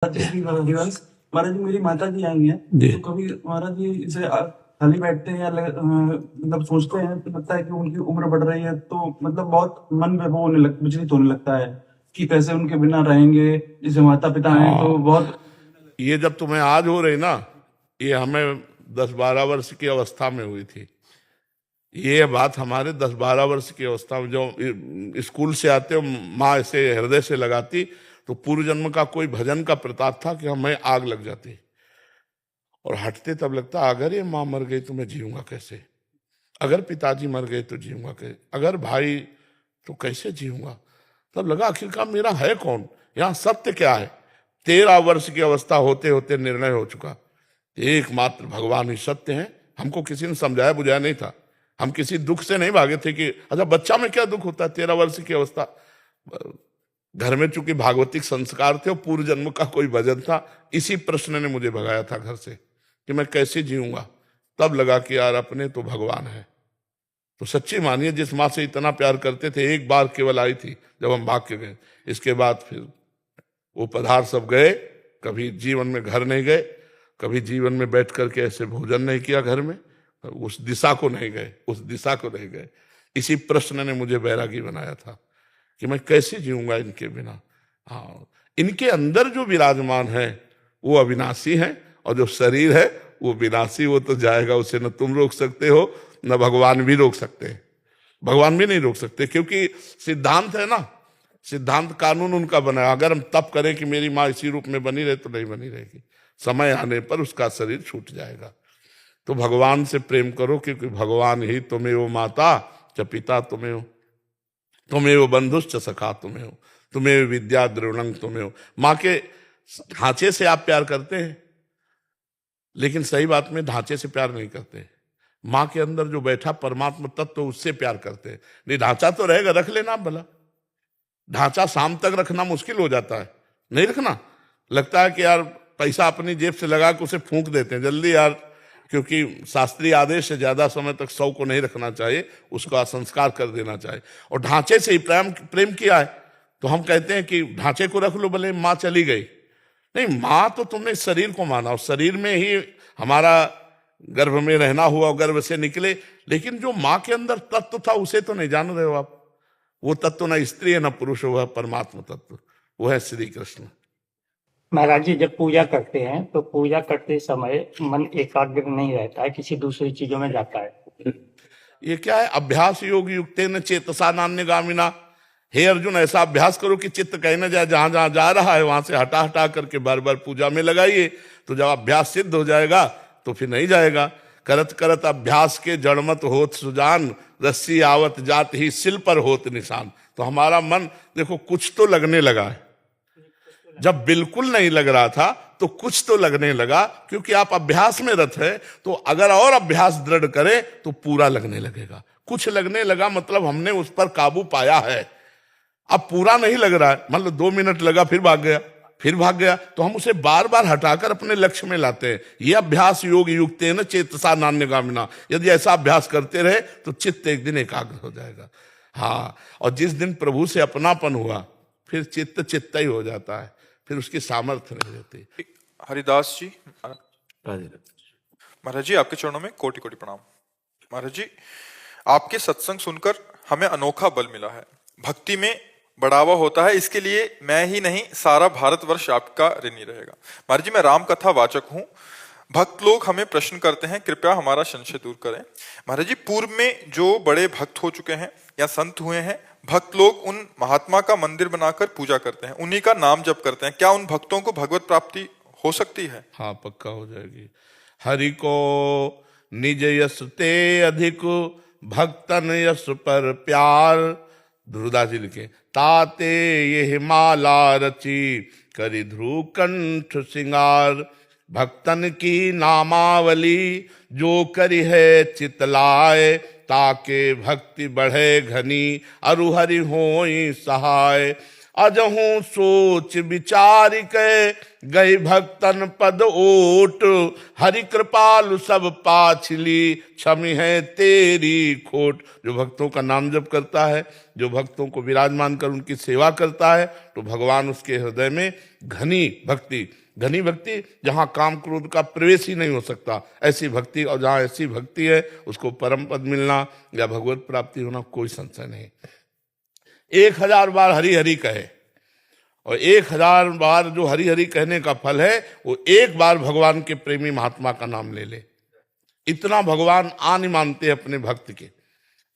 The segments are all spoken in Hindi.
महाराज जी, मेरी माता जी आई हैं जी। तो कभी महाराज जी इसे खाली बैठते हैं या मतलब सोचते हैं तो लगता है कि उनकी उम्र बढ़ रही है, तो मतलब बहुत मन में वो विचलित होने लगता है कि कैसे उनके बिना रहेंगे। जैसे माता पिता हैं तो बहुत ये जब तुम्हें आज हो रही ना, ये हमें 10-12 वर्ष की अवस्था में हुई थी। ये बात हमारे 10-12 वर्ष की अवस्था में, जो स्कूल से आते हो माँ ऐसे हृदय से लगाती, तो पूर्व जन्म का कोई भजन का प्रताप था कि हमें आग लग जाती, और हटते तब लगता अगर ये माँ मर गई तो मैं जीऊंगा कैसे, अगर पिताजी मर गए तो जीऊंगा कैसे, अगर भाई तो कैसे जीऊंगा। तब लगा आखिरकार मेरा है कौन, यहाँ सत्य क्या है। 13 वर्ष की अवस्था होते होते निर्णय हो चुका, एकमात्र भगवान ही सत्य है। हमको किसी ने समझाया बुझाया नहीं था, हम किसी दुख से नहीं भागे थे कि अच्छा बच्चा में क्या दुख होता है। 13 वर्ष की अवस्था, घर में चूंकि भागवतिक संस्कार थे और पूर्व जन्म का कोई भजन था, इसी प्रश्न ने मुझे भगाया था घर से कि मैं कैसे जीऊंगा। तब लगा कि यार अपने तो भगवान है। तो सच्ची मानिए, जिस माँ से इतना प्यार करते थे, एक बार केवल आई थी जब हम भाग के गए, इसके बाद फिर वो पधार सब गए। कभी जीवन में घर नहीं गए, कभी जीवन में बैठ करके ऐसे भोजन नहीं किया घर में, उस दिशा को नहीं गए, उस दिशा को नहीं गए। इसी प्रश्न ने मुझे बैरागी बनाया था कि मैं कैसे जीऊंगा इनके बिना। हाँ, इनके अंदर जो विराजमान है वो अविनाशी है, और जो शरीर है वो विनाशी, वो तो जाएगा, उसे न तुम रोक सकते हो न भगवान भी रोक सकते हैं। भगवान भी नहीं रोक सकते, क्योंकि सिद्धांत है ना, सिद्धांत कानून उनका बना है। अगर हम तप करें कि मेरी माँ इसी रूप में बनी रहे तो नहीं बनी रहेगी, समय आने पर उसका शरीर छूट जाएगा। तो भगवान से प्रेम करो, क्योंकि भगवान ही तुम्हें वो माता च पिता तुम्हें हो, तुम्हें वो बंधुश्च सखा तुम्हें हो, तुम्हें विद्या द्रविणंग तुम्हें हो। माँ के ढांचे से आप प्यार करते हैं, लेकिन सही बात में ढांचे से प्यार नहीं करते। माँ के अंदर जो बैठा परमात्मा तत्व तो उससे प्यार करते हैं। नहीं, ढांचा तो रहेगा, रख लेना आप भला। ढांचा शाम तक रखना मुश्किल हो जाता है, नहीं रखना। लगता है कि यार पैसा अपनी जेब से लगा के उसे फूंक देते हैं जल्दी यार, क्योंकि शास्त्रीय आदेश है ज्यादा समय तक शव को नहीं रखना चाहिए, उसका संस्कार कर देना चाहिए। और ढांचे से ही प्रेम प्रेम किया है, तो हम कहते हैं कि ढांचे को रख लो, भले माँ चली गई। नहीं, माँ तो तुमने शरीर को माना, और शरीर में ही हमारा गर्भ में रहना हुआ, गर्भ से निकले, लेकिन जो माँ के अंदर तत्व था उसे तो नहीं जान रहे हो आप। वो तत्व ना स्त्री है ना पुरुष, वो है परमात्मा तत्व, वो है श्री कृष्ण। महाराज जी, जब पूजा करते हैं तो पूजा करते समय मन एकाग्र नहीं रहता है, किसी दूसरी चीजों में जाता है। ये क्या है, अभ्यास योग युक्तेन चेतसा नान्यगामिना। हे अर्जुन, ऐसा अभ्यास करो कि चित्त कहीं न जाए, जहां जहां जा रहा है वहां से हटा हटा करके बार बार पूजा में लगाइए। तो जब अभ्यास सिद्ध हो जाएगा तो फिर नहीं जाएगा। करत करत अभ्यास के जड़मत होत सुजान, रस्सी आवत जात ही सिल पर होत निशान। तो हमारा मन देखो कुछ तो लगने लगा है, जब बिल्कुल नहीं लग रहा था तो कुछ तो लगने लगा, क्योंकि आप अभ्यास में रत है। तो अगर और अभ्यास दृढ़ करें तो पूरा लगने लगेगा। कुछ लगने लगा मतलब हमने उस पर काबू पाया है। अब पूरा नहीं लग रहा है, मान लो 2 मिनट लगा फिर भाग गया, फिर भाग गया, तो हम उसे बार बार हटाकर अपने लक्ष्य में लाते हैं। ये अभ्यास योग युक्तेन चेतसा नान्यगामिना। यदि ऐसा अभ्यास करते रहे तो चित्त एक दिन एकाग्र हो जाएगा। हाँ, और जिस दिन प्रभु से अपनापन हुआ फिर चित्त चित्त ही हो जाता है, फिर उसकी सामर्थ्य नहीं रहती। हरिदास जी, महाराज जी आपके चरणों में कोटि कोटि प्रणाम। महाराज जी, आपके सत्संग सुनकर हमें अनोखा बल मिला है, भक्ति में बढ़ावा होता है। इसके लिए मैं ही नहीं सारा भारतवर्ष आपका ऋणी रहेगा। महाराज जी, मैं राम कथा वाचक हूँ। भक्त लोग हमें प्रश्न करते हैं, कृपया हमारा संशय दूर करें। महाराज जी, पूर्व में जो बड़े भक्त हो चुके हैं या संत हुए हैं, भक्त लोग उन महात्मा का मंदिर बनाकर पूजा करते हैं, उन्हीं का नाम जप करते हैं। क्या उन भक्तों को भगवत प्राप्ति हो सकती है? हाँ, पक्का हो जाएगी। हरि को निज यश ते अधिक, भक्तन यश पर प्यार। ध्रुवदास जी लिखे, ताते ये माला रची, करी ध्रुव कंठ सिंगार। भक्तन की नामावली, जो करी है चितलाय। ताके भक्ति बढ़े घनी, अरु हरि होई सहाय। अजहू सोच विचार के गई भक्तन पद ओट, हरि कृपालु सब पाछली क्षमी है तेरी खोट। जो भक्तों का नाम जप करता है, जो भक्तों को विराजमान कर उनकी सेवा करता है, तो भगवान उसके हृदय में घनी भक्ति जहां काम क्रोध का प्रवेश ही नहीं हो सकता, ऐसी भक्ति, और जहां ऐसी भक्ति है उसको परम पद मिलना या भगवत प्राप्ति होना कोई संशय नहीं। 1000 बार हरि हरि कहे, और 1000 बार जो हरि हरि कहने का फल है वो एक बार भगवान के प्रेमी महात्मा का नाम ले ले। इतना भगवान आन मानते हैं अपने भक्त के।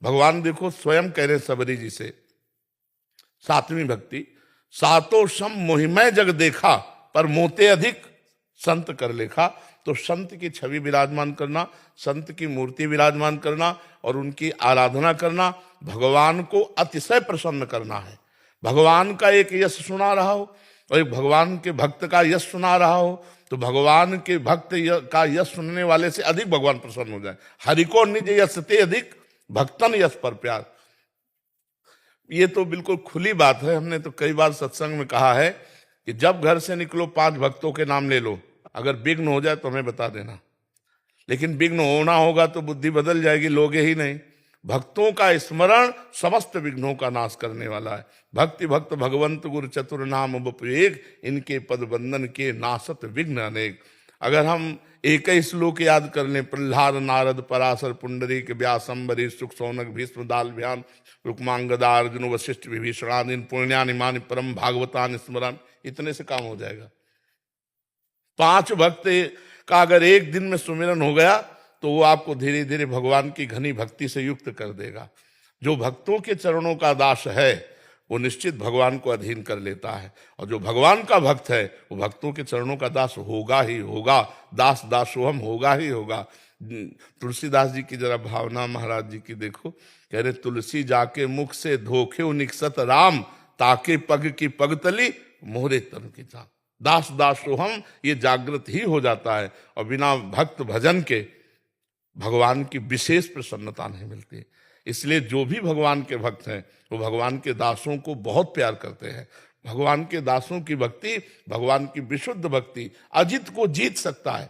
भगवान देखो स्वयं कह रहे सबरी जी से, 7वीं भक्ति, सातों सम मोहिमय जग देखा, पर मोते अधिक संत कर लेखा। तो संत की छवि विराजमान करना, संत की मूर्ति विराजमान करना और उनकी आराधना करना, भगवान को अतिशय प्रसन्न करना है। भगवान का एक यश सुना रहा हो और एक भगवान के भक्त का यश सुना रहा हो, तो भगवान के भक्त का यश सुनने वाले से अधिक भगवान प्रसन्न हो जाए। हरि को निज यश ते अधिक, भक्तन यश पर प्यार। ये तो बिल्कुल खुली बात है। हमने तो कई बार सत्संग में कहा है कि जब घर से निकलो 5 भक्तों के नाम ले लो, अगर विघ्न हो जाए तो हमें बता देना। लेकिन विघ्न होना होगा तो बुद्धि बदल जाएगी, लोगे ही नहीं। भक्तों का स्मरण समस्त विघ्नों का नाश करने वाला है। भक्ति भक्त भगवंत गुरु चतुर नाम बपुएक, इनके पद बंधन के नासत विघ्न अनेक। अगर हम एक ही श्लोक याद कर लें, प्रहलाद नारद पराशर पुंडरीक व्यास अम्बरीश सुख सौनक भीष्म दाल भ्यान रुक्मांगदा अर्जुन वशिष्ठ विभीषणादि पुण्यानि मानि परम भागवतानि स्मरण, इतने से काम हो जाएगा। 5 भक्त का अगर एक दिन में सुमिरन हो गया तो वो आपको धीरे धीरे भगवान की घनी भक्ति से युक्त कर देगा। जो भक्तों के चरणों का दास है वो निश्चित भगवान को अधीन कर लेता है, और जो भगवान का भक्त है वो भक्तों के चरणों का दास होगा ही होगा। दास दासोहम होगा ही होगा। तुलसीदास जी की जरा भावना महाराज जी की देखो, कह रहे तुलसी जाके मुख से धोखे निकसत राम, ताके पग की पगतली मोहरे तन की चाप। दास दासोहम ये जागृत ही हो जाता है, और बिना भक्त भजन के भगवान की विशेष प्रसन्नता नहीं मिलती। इसलिए जो भी भगवान के भक्त हैं वो भगवान के दासों को बहुत प्यार करते हैं। भगवान के दासों की भक्ति, भगवान की विशुद्ध भक्ति अजित को जीत सकता है।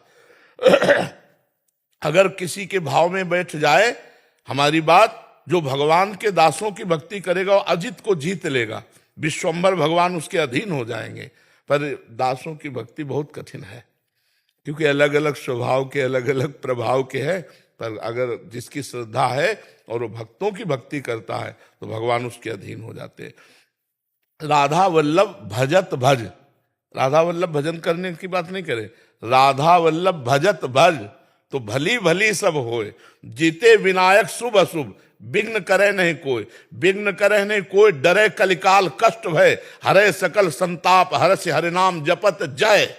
अगर किसी के भाव में बैठ जाए हमारी बात, जो भगवान के दासों की भक्ति करेगा वो अजित को जीत लेगा। विश्वम्भर भगवान उसके अधीन हो जाएंगे। पर दासों की भक्ति बहुत कठिन है, क्योंकि अलग अलग स्वभाव के, अलग अलग प्रभाव के हैं। पर अगर जिसकी श्रद्धा है और वो भक्तों की भक्ति करता है तो भगवान उसके अधीन हो जाते हैं। राधा वल्लभ भजत भज, राधा वल्लभ भजन करने की बात नहीं करे, राधा वल्लभ भजत भज, तो भली भली सब होए, जीते विनायक शुभ अशुभ, विघ्न करे नहीं कोई, विघ्न करे नहीं कोई, डरे कलिकाल कष्ट भय, हरे सकल संताप, हर्ष हरि नाम जपत जय।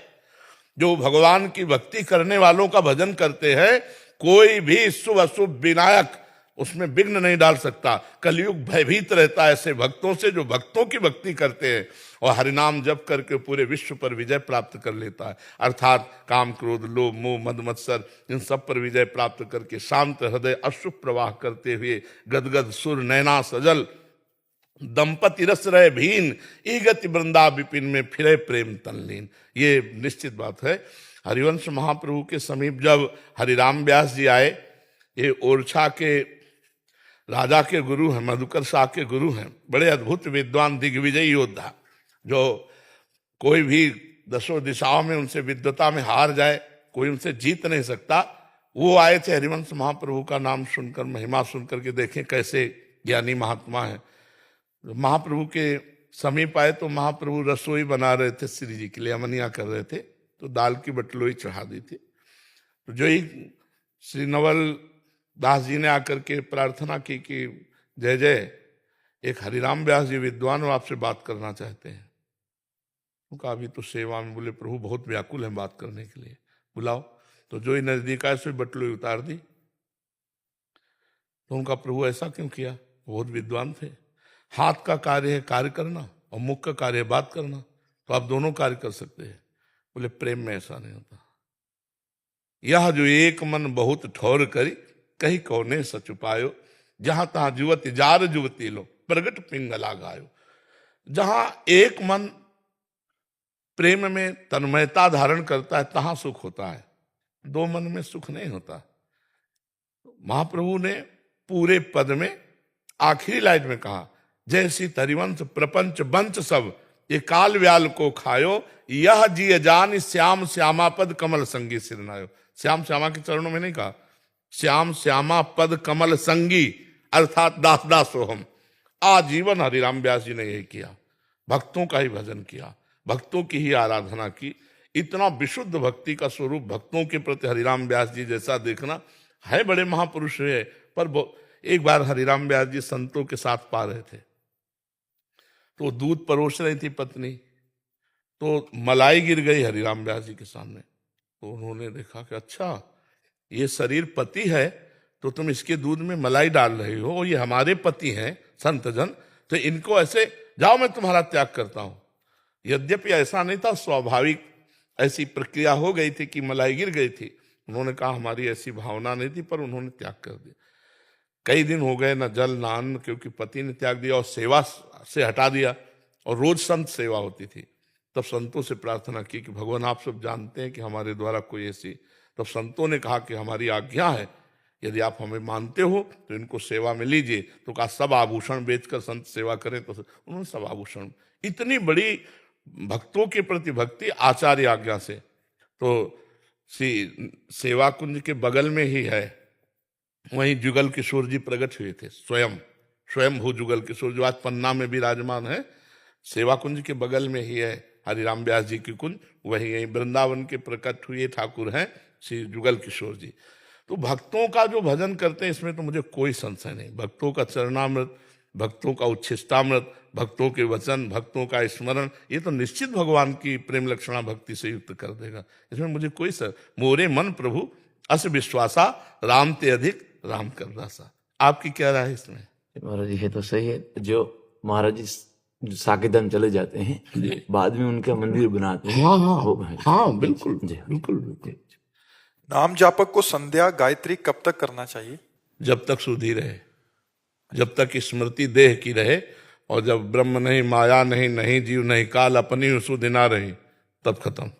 जो भगवान की भक्ति करने वालों का भजन करते हैं, कोई भी शुभ अशुभ विनायक उसमें विघ्न नहीं डाल सकता। कलयुग भयभीत रहता है ऐसे भक्तों से जो भक्तों की भक्ति करते हैं, और हरिनाम जप करके पूरे विश्व पर विजय प्राप्त कर लेता है। अर्थात काम क्रोध लोभ मोह मद मत्सर इन सब पर विजय प्राप्त करके शांत हृदय अश्रु प्रवाह करते हुए गदगद सुर नैना सजल दंपति रस रहे भीन, ई गति वृंदा विपिन में फिरे प्रेम तनलीन। ये निश्चित बात है। हरिवंश महाप्रभु के समीप जब हरिराम व्यास जी आए, ये ओरछा के राजा के गुरु हैं, मधुकर शाह के गुरु हैं, बड़े अद्भुत विद्वान दिग्विजयी योद्धा, जो कोई भी 10 दिशाओं में उनसे विद्वता में हार जाए कोई उनसे जीत नहीं सकता। वो आए थे हरिवंश महाप्रभु का नाम सुनकर, महिमा सुनकर के देखें कैसे ज्ञानी महात्मा है। महाप्रभु के समीप आए तो महाप्रभु रसोई बना रहे थे श्री जी के लिए, अमनिया कर रहे थे, तो दाल की बटलोई चढ़ा दी थी। तो जो ही श्री नवल दास जी ने आकर के प्रार्थना की कि जय जय, एक हरिराम व्यास जी विद्वान वो आपसे बात करना चाहते हैं। उनका अभी तो सेवा में, बोले प्रभु बहुत व्याकुल हैं बात करने के लिए, बुलाओ। तो जो ही नजदीक आए सो बटलोई उतार दी। तो उनका प्रभु ऐसा क्यों किया? बहुत विद्वान थे। हाथ का कार्य है कार्य करना और मुख का कार्य है बात करना, तो आप दोनों कार्य कर सकते हैं। बोले प्रेम में ऐसा नहीं होता। यह जो एक मन बहुत ठौर करी, कहीं कौने सच पायो, जहां तहां जुवती जार जुवती लो, प्रगट पिंगला गायो। जहां एक मन प्रेम में तन्मयता धारण करता है तहां सुख होता है, दो मन में सुख नहीं होता। महाप्रभु ने पूरे पद में आखिरी लाइन में कहा, जैसी तरिवंश प्रपंच बंच सब ये काल व्याल को खायो, यह जिय जान श्याम श्यामा पद कमल संगी सिरनायो। श्याम श्यामा के चरणों में नहीं कहा, श्याम श्यामा पद कमल संगी अर्थात दास दासो हम। आजीवन हरिराम व्यास जी ने यही किया, भक्तों का ही भजन किया, भक्तों की ही आराधना की। इतना विशुद्ध भक्ति का स्वरूप भक्तों के प्रति हरिराम व्यास जी जैसा देखना है, बड़े महापुरुष है। पर एक बार हरिराम व्यास जी संतों के साथ पा रहे थे, तो दूध परोस रही थी पत्नी, तो मलाई गिर गई हरिराम व्यास जी के सामने। तो उन्होंने देखा कि अच्छा ये शरीर पति है तो तुम इसके दूध में मलाई डाल रही हो, और ये हमारे पति हैं संत जन, तो इनको ऐसे जाओ मैं तुम्हारा त्याग करता हूं। यद्यपि ऐसा नहीं था, स्वाभाविक ऐसी प्रक्रिया हो गई थी कि मलाई गिर गई थी। उन्होंने कहा हमारी ऐसी भावना नहीं थी, पर उन्होंने त्याग कर दिया। कई दिन हो गए न जल न अन्न, क्योंकि पति ने त्याग दिया और सेवा से हटा दिया, और रोज संत सेवा होती थी। तब संतों से प्रार्थना की कि भगवान आप सब जानते हैं कि हमारे द्वारा कोई ऐसी, तब संतों ने कहा कि हमारी आज्ञा है, यदि आप हमें मानते हो तो इनको सेवा में लीजिए। तो कहा सब आभूषण बेचकर संत सेवा करें, तो उन्होंने सब आभूषण। इतनी बड़ी भक्तों के प्रति भक्ति आचार्य आज्ञा से। तो सेवा कुंज के बगल में ही है, वहीं जुगल किशोर जी प्रकट हुए थे, स्वयं भू जुगल किशोर, जो आज पन्ना में विराजमान है। सेवा कुंज के बगल में ही है हरिराम व्यास जी की कुंज, वही यही वृंदावन के प्रकट हुए ठाकुर हैं श्री जुगल किशोर जी। तो भक्तों का जो भजन करते हैं इसमें तो मुझे कोई संशय नहीं। भक्तों का चरणामृत, भक्तों का उच्छिष्टामृत, भक्तों के वचन, भक्तों का स्मरण, ये तो निश्चित भगवान की प्रेम लक्षणा भक्ति से युक्त कर देगा। इसमें मुझे कोई मोरे मन प्रभु अस विश्वासा, राम ते अधिक राम कर दासा। आपकी क्या राय है इसमें? महाराज जी ये तो सही है, जो महाराज जी जो साकेतन चले जाते हैं बाद में उनका मंदिर बनाते हैं। हाँ बिल्कुल बिल्कुल बिल्कुल। नाम जापक को संध्या गायत्री कब तक करना चाहिए? जब तक सुधी रहे, जब तक स्मृति देह की रहे, और जब ब्रह्म नहीं, माया नहीं, नहीं जीव नहीं काल, अपनी सुधि ना रही, तब खत्म।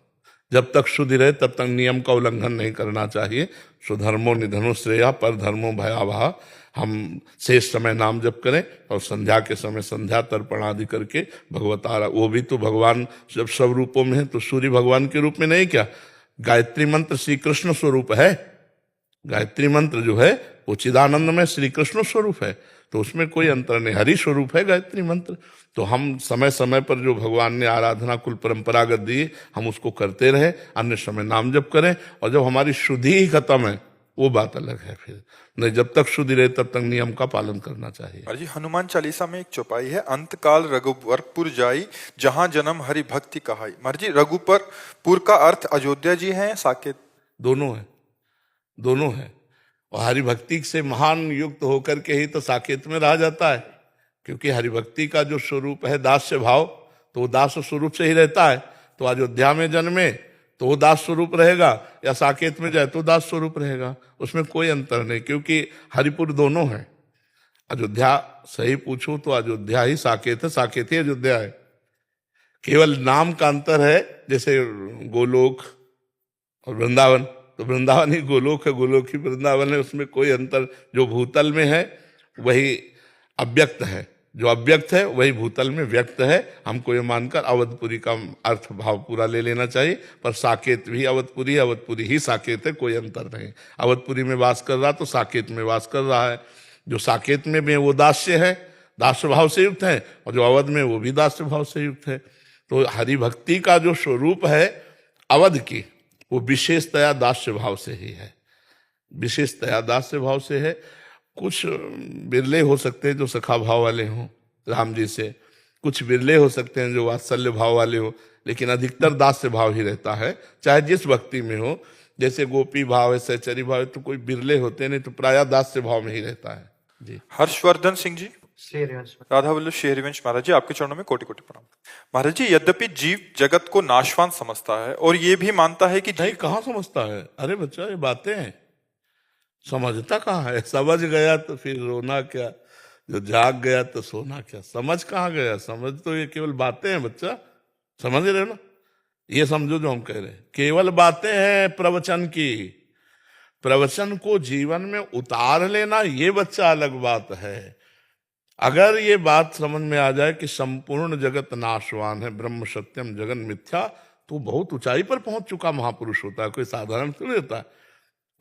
जब तक शुद्धि रहे तब तक नियम का उल्लंघन नहीं करना चाहिए। सुधर्मो निधनो श्रेया पर धर्मो भयावह। हम शेष समय नाम जप करें और संध्या के समय संध्या तर्पण आदि करके भगवत वो भी तो भगवान जब सब रूपों में है तो सूर्य भगवान के रूप में नहीं क्या? गायत्री मंत्र श्री कृष्ण स्वरूप है। गायत्री मंत्र जो है वो चिदानंद में श्री कृष्ण स्वरूप है, तो उसमें कोई अंतर नहीं, हरि स्वरूप है गायत्री मंत्र। तो हम समय समय पर जो भगवान ने आराधना कुल परंपरागत दी हम उसको करते रहे, अन्य समय नाम जप करें। और जब हमारी शुद्धि ही खत्म है वो बात अलग है, फिर नहीं, जब तक शुद्धि रहे तब तक नियम का पालन करना चाहिए। जी हनुमान चालीसा में एक चौपाई है, अंत काल रघुवरपुर जाई, जहां जन्म हरि भक्ति कहाई। महाराज जी रघुवरपुर का अर्थ अयोध्या जी है, साकेत? दोनों है, दोनों है। और हरिभक्ति से महान युक्त होकर के ही तो साकेत में रहा जाता है, क्योंकि हरिभक्ति का जो स्वरूप है दास्य भाव, तो वो दास स्वरूप से ही रहता है। तो अयोध्या में जन्मे तो वो दास स्वरूप रहेगा, या साकेत में जाए तो दास स्वरूप रहेगा, उसमें कोई अंतर नहीं, क्योंकि हरिपुर दोनों है। अयोध्या सही पूछूं तो अयोध्या ही साकेत है, साकेत ही अयोध्या है, केवल नाम का अंतर है। जैसे गोलोक और वृंदावन, तो वृंदावन ही गोलोक है, गोलोक ही वृंदावन है, उसमें कोई अंतर। जो भूतल में है वही अव्यक्त है, जो अव्यक्त है वही भूतल में व्यक्त है। हमको ये मानकर अवधपुरी का अर्थ भाव पूरा ले लेना चाहिए, पर साकेत भी अवधपुरी है, अवधपुरी ही साकेत है, कोई अंतर नहीं। अवधपुरी में वास कर रहा तो साकेत में वास कर रहा है। जो साकेत में भी वो दास्य है, दास्य भाव से युक्त है, और जो अवध में वो भी दास्य भाव से युक्त है। तो हरिभक्ति का जो स्वरूप है अवध की, वो विशेषतया दास्य भाव से ही है, विशेषतया दास्य भाव से है। कुछ बिरले हो सकते हैं जो सखा भाव वाले हों राम जी से, कुछ बिरले हो सकते हैं जो वात्सल्य भाव वाले हो, लेकिन अधिकतर दास्य भाव ही रहता है, चाहे जिस भक्ति में हो। जैसे गोपी भाव है, सहचरी भाव है, तो कोई बिरले होते नहीं, तो प्रायः दास्य भाव में ही रहता है जी। हर्षवर्धन सिंह जी, राधा वल्लभ शेहरीवंश महाराज जी, आपके चरणों में कोटि कोटि प्रणाम। महाराज जी यद्यपि जीव जगत को नाशवान समझता है और ये भी मानता है कि नहीं, कहाँ समझता है? अरे बच्चा ये बातें हैं, समझता कहाँ है? समझ गया तो फिर रोना क्या। जो जाग गया तो सोना क्या, समझ कहाँ गया, समझ तो ये केवल बातें हैं बच्चा, समझ रहे हो ना, ये समझो जो हम कह रहे हैं, केवल बातें हैं प्रवचन की, प्रवचन को जीवन में उतार लेना ये बच्चा अलग बात है। अगर ये बात समझ में आ जाए कि संपूर्ण जगत नाशवान है, ब्रह्म सत्यम जगन मिथ्या, तो बहुत ऊंचाई पर पहुंच चुका महापुरुष होता है, कोई साधारण थोड़ी होता है,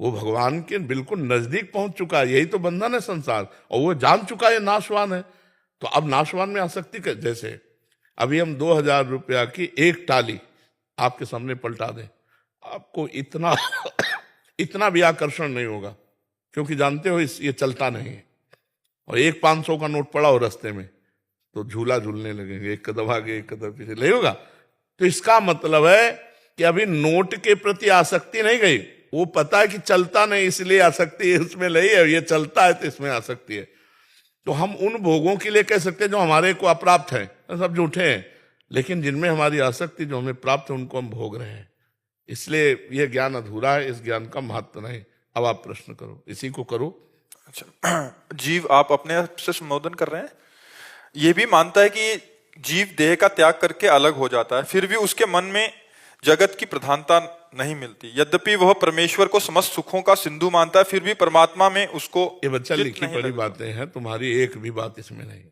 वो भगवान के बिल्कुल नजदीक पहुंच चुका है। यही तो बंधन है संसार, और वो जान चुका है नाशवान है। तो अब नाशवान में आसक्ति जैसे अभी हम 2000 रुपया की एक टाली आपके सामने पलटा दें, आपको इतना इतना भी आकर्षण नहीं होगा, क्योंकि जानते हो ये चलता नहीं है। और एक 500 का नोट पड़ा हो रास्ते में तो झूला झूलने लगेंगे, एक कदम आगे एक कदम पीछे, नहीं होगा। तो इसका मतलब है कि अभी नोट के प्रति आसक्ति नहीं गई, वो पता है कि चलता नहीं इसलिए आसक्ति है, उसमें नहीं है, ये चलता है तो इसमें आसक्ति है। तो हम उन भोगों के लिए कह सकते हैं जो हमारे को अप्राप्त है, सब झूठे हैं, लेकिन जिनमें हमारी आसक्ति जो हमें प्राप्त है उनको हम भोग रहे हैं, इसलिए यह ज्ञान अधूरा है, इस ज्ञान का महत्व नहीं। अब आप प्रश्न करो, इसी को करो। अच्छा, जीव आप अपने आप से संबोधन कर रहे हैं, ये भी मानता है कि जीव देह का त्याग करके अलग हो जाता है, फिर भी उसके मन में जगत की प्रधानता नहीं मिलती, यद्यपि वह परमेश्वर को समस्त सुखों का सिंधु मानता है, फिर भी परमात्मा में उसको ये बच्चा चित्त लिखी नहीं पढ़ी लगता। बातें हैं, तुम्हारी एक भी बात इसमें नहीं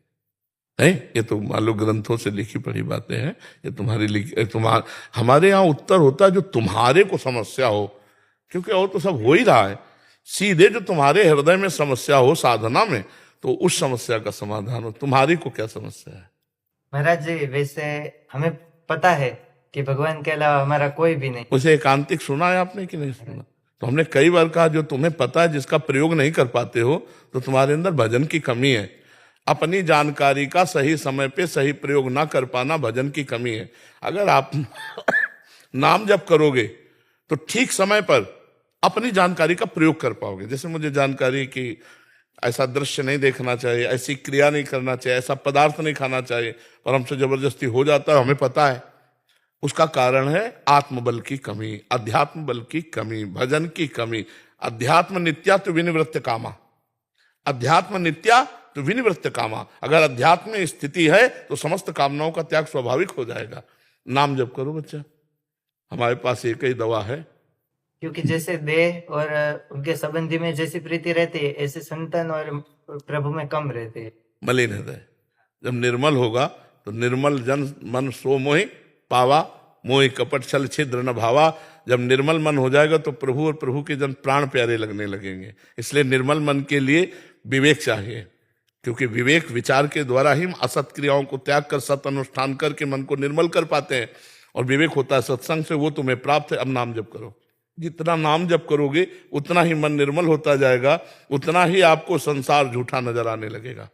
है, ये तो मान लो ग्रंथों से लिखी पढ़ी बातें हैं, ये हमारे यहाँ उत्तर होता है जो तुम्हारे को समस्या हो, क्योंकि और तो सब हो ही रहा है। सीधे जो तुम्हारे हृदय में समस्या हो साधना में, तो उस समस्या का समाधान हो। तुम्हारी को क्या समस्या है? महाराज जी, वैसे हमें पता है कि भगवान के अलावा हमारा कोई भी नहीं। उसे एकांतिक सुना है आपने कि नहीं सुना? तो हमने कई बार कहा जो तुम्हें पता है, जिसका प्रयोग नहीं कर पाते हो, तो तुम्हारे अंदर भजन की कमी है। अपनी जानकारी का सही समय पे सही प्रयोग ना कर पाना भजन की कमी है। अगर आप नाम जप करोगे तो ठीक समय पर अपनी जानकारी का प्रयोग कर पाओगे। जैसे मुझे जानकारी कि ऐसा दृश्य नहीं देखना चाहिए, ऐसी क्रिया नहीं करना चाहिए, ऐसा पदार्थ नहीं खाना चाहिए, और हमसे जबरदस्ती हो जाता है, हमें पता है। उसका कारण है आत्मबल की कमी, अध्यात्म बल की कमी, भजन की कमी। अध्यात्म नित्या तो विनिवृत्त कामा, अध्यात्म नित्या तो विनिवृत्त कामा। अगर अध्यात्म में स्थिति है तो समस्त कामनाओं का त्याग स्वाभाविक हो जाएगा। नाम जप करो बच्चा, हमारे पास एक ही दवा है। क्योंकि जैसे देह और उनके संबंधी में जैसी प्रीति रहती है, ऐसे संतान और प्रभु में कम रहती है। मलिन हृदय जब निर्मल होगा तो निर्मल जन मन सो मोहि पावा, मोहि कपट छल छिद्र न भावा। जब निर्मल मन हो जाएगा तो प्रभु और प्रभु के जन प्राण प्यारे लगने लगेंगे। इसलिए निर्मल मन के लिए विवेक चाहिए, क्योंकि विवेक विचार के द्वारा ही हम असत क्रियाओं को त्याग कर सत अनुष्ठान करके मन को निर्मल कर पाते हैं। और विवेक होता है सत्संग से, वो तुम्हें प्राप्त है। अब नाम जप करो, जितना नाम जप करोगे उतना ही मन निर्मल होता जाएगा, उतना ही आपको संसार झूठा नजर आने लगेगा।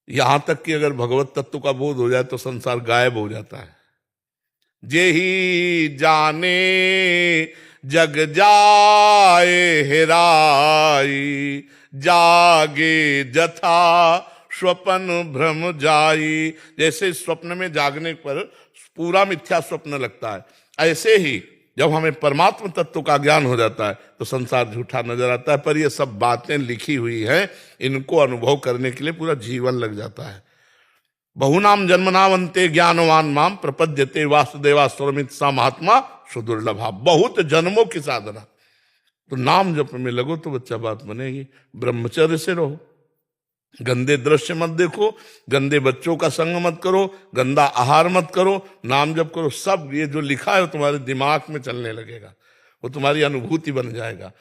यहां तक कि अगर भगवत तत्व का बोध हो जाए तो संसार गायब हो जाता है। जे ही जाने जग जाए हेराई, जागे जथा स्वप्न भ्रम जाई। जैसे स्वप्न में जागने पर पूरा मिथ्या स्वप्न लगता है, ऐसे ही जब हमें परमात्म तत्व का ज्ञान हो जाता है तो संसार झूठा नजर आता है। पर ये सब बातें लिखी हुई हैं, इनको अनुभव करने के लिए पूरा जीवन लग जाता है। बहुनाम जन्मनावंते ज्ञानवान माम प्रपद्यते वासुदेवा स्वरमित सा महात्मा सुदुर्लभा। बहुत जन्मों की साधना, तो नाम जप में लगो तो बच्चा बात बनेगी। ब्रह्मचर्य से रहो, गंदे दृश्य मत देखो, गंदे बच्चों का संग मत करो, गंदा आहार मत करो, नाम जप करो। सब ये जो लिखा है वो तुम्हारे दिमाग में चलने लगेगा, वो तुम्हारी अनुभूति बन जाएगा।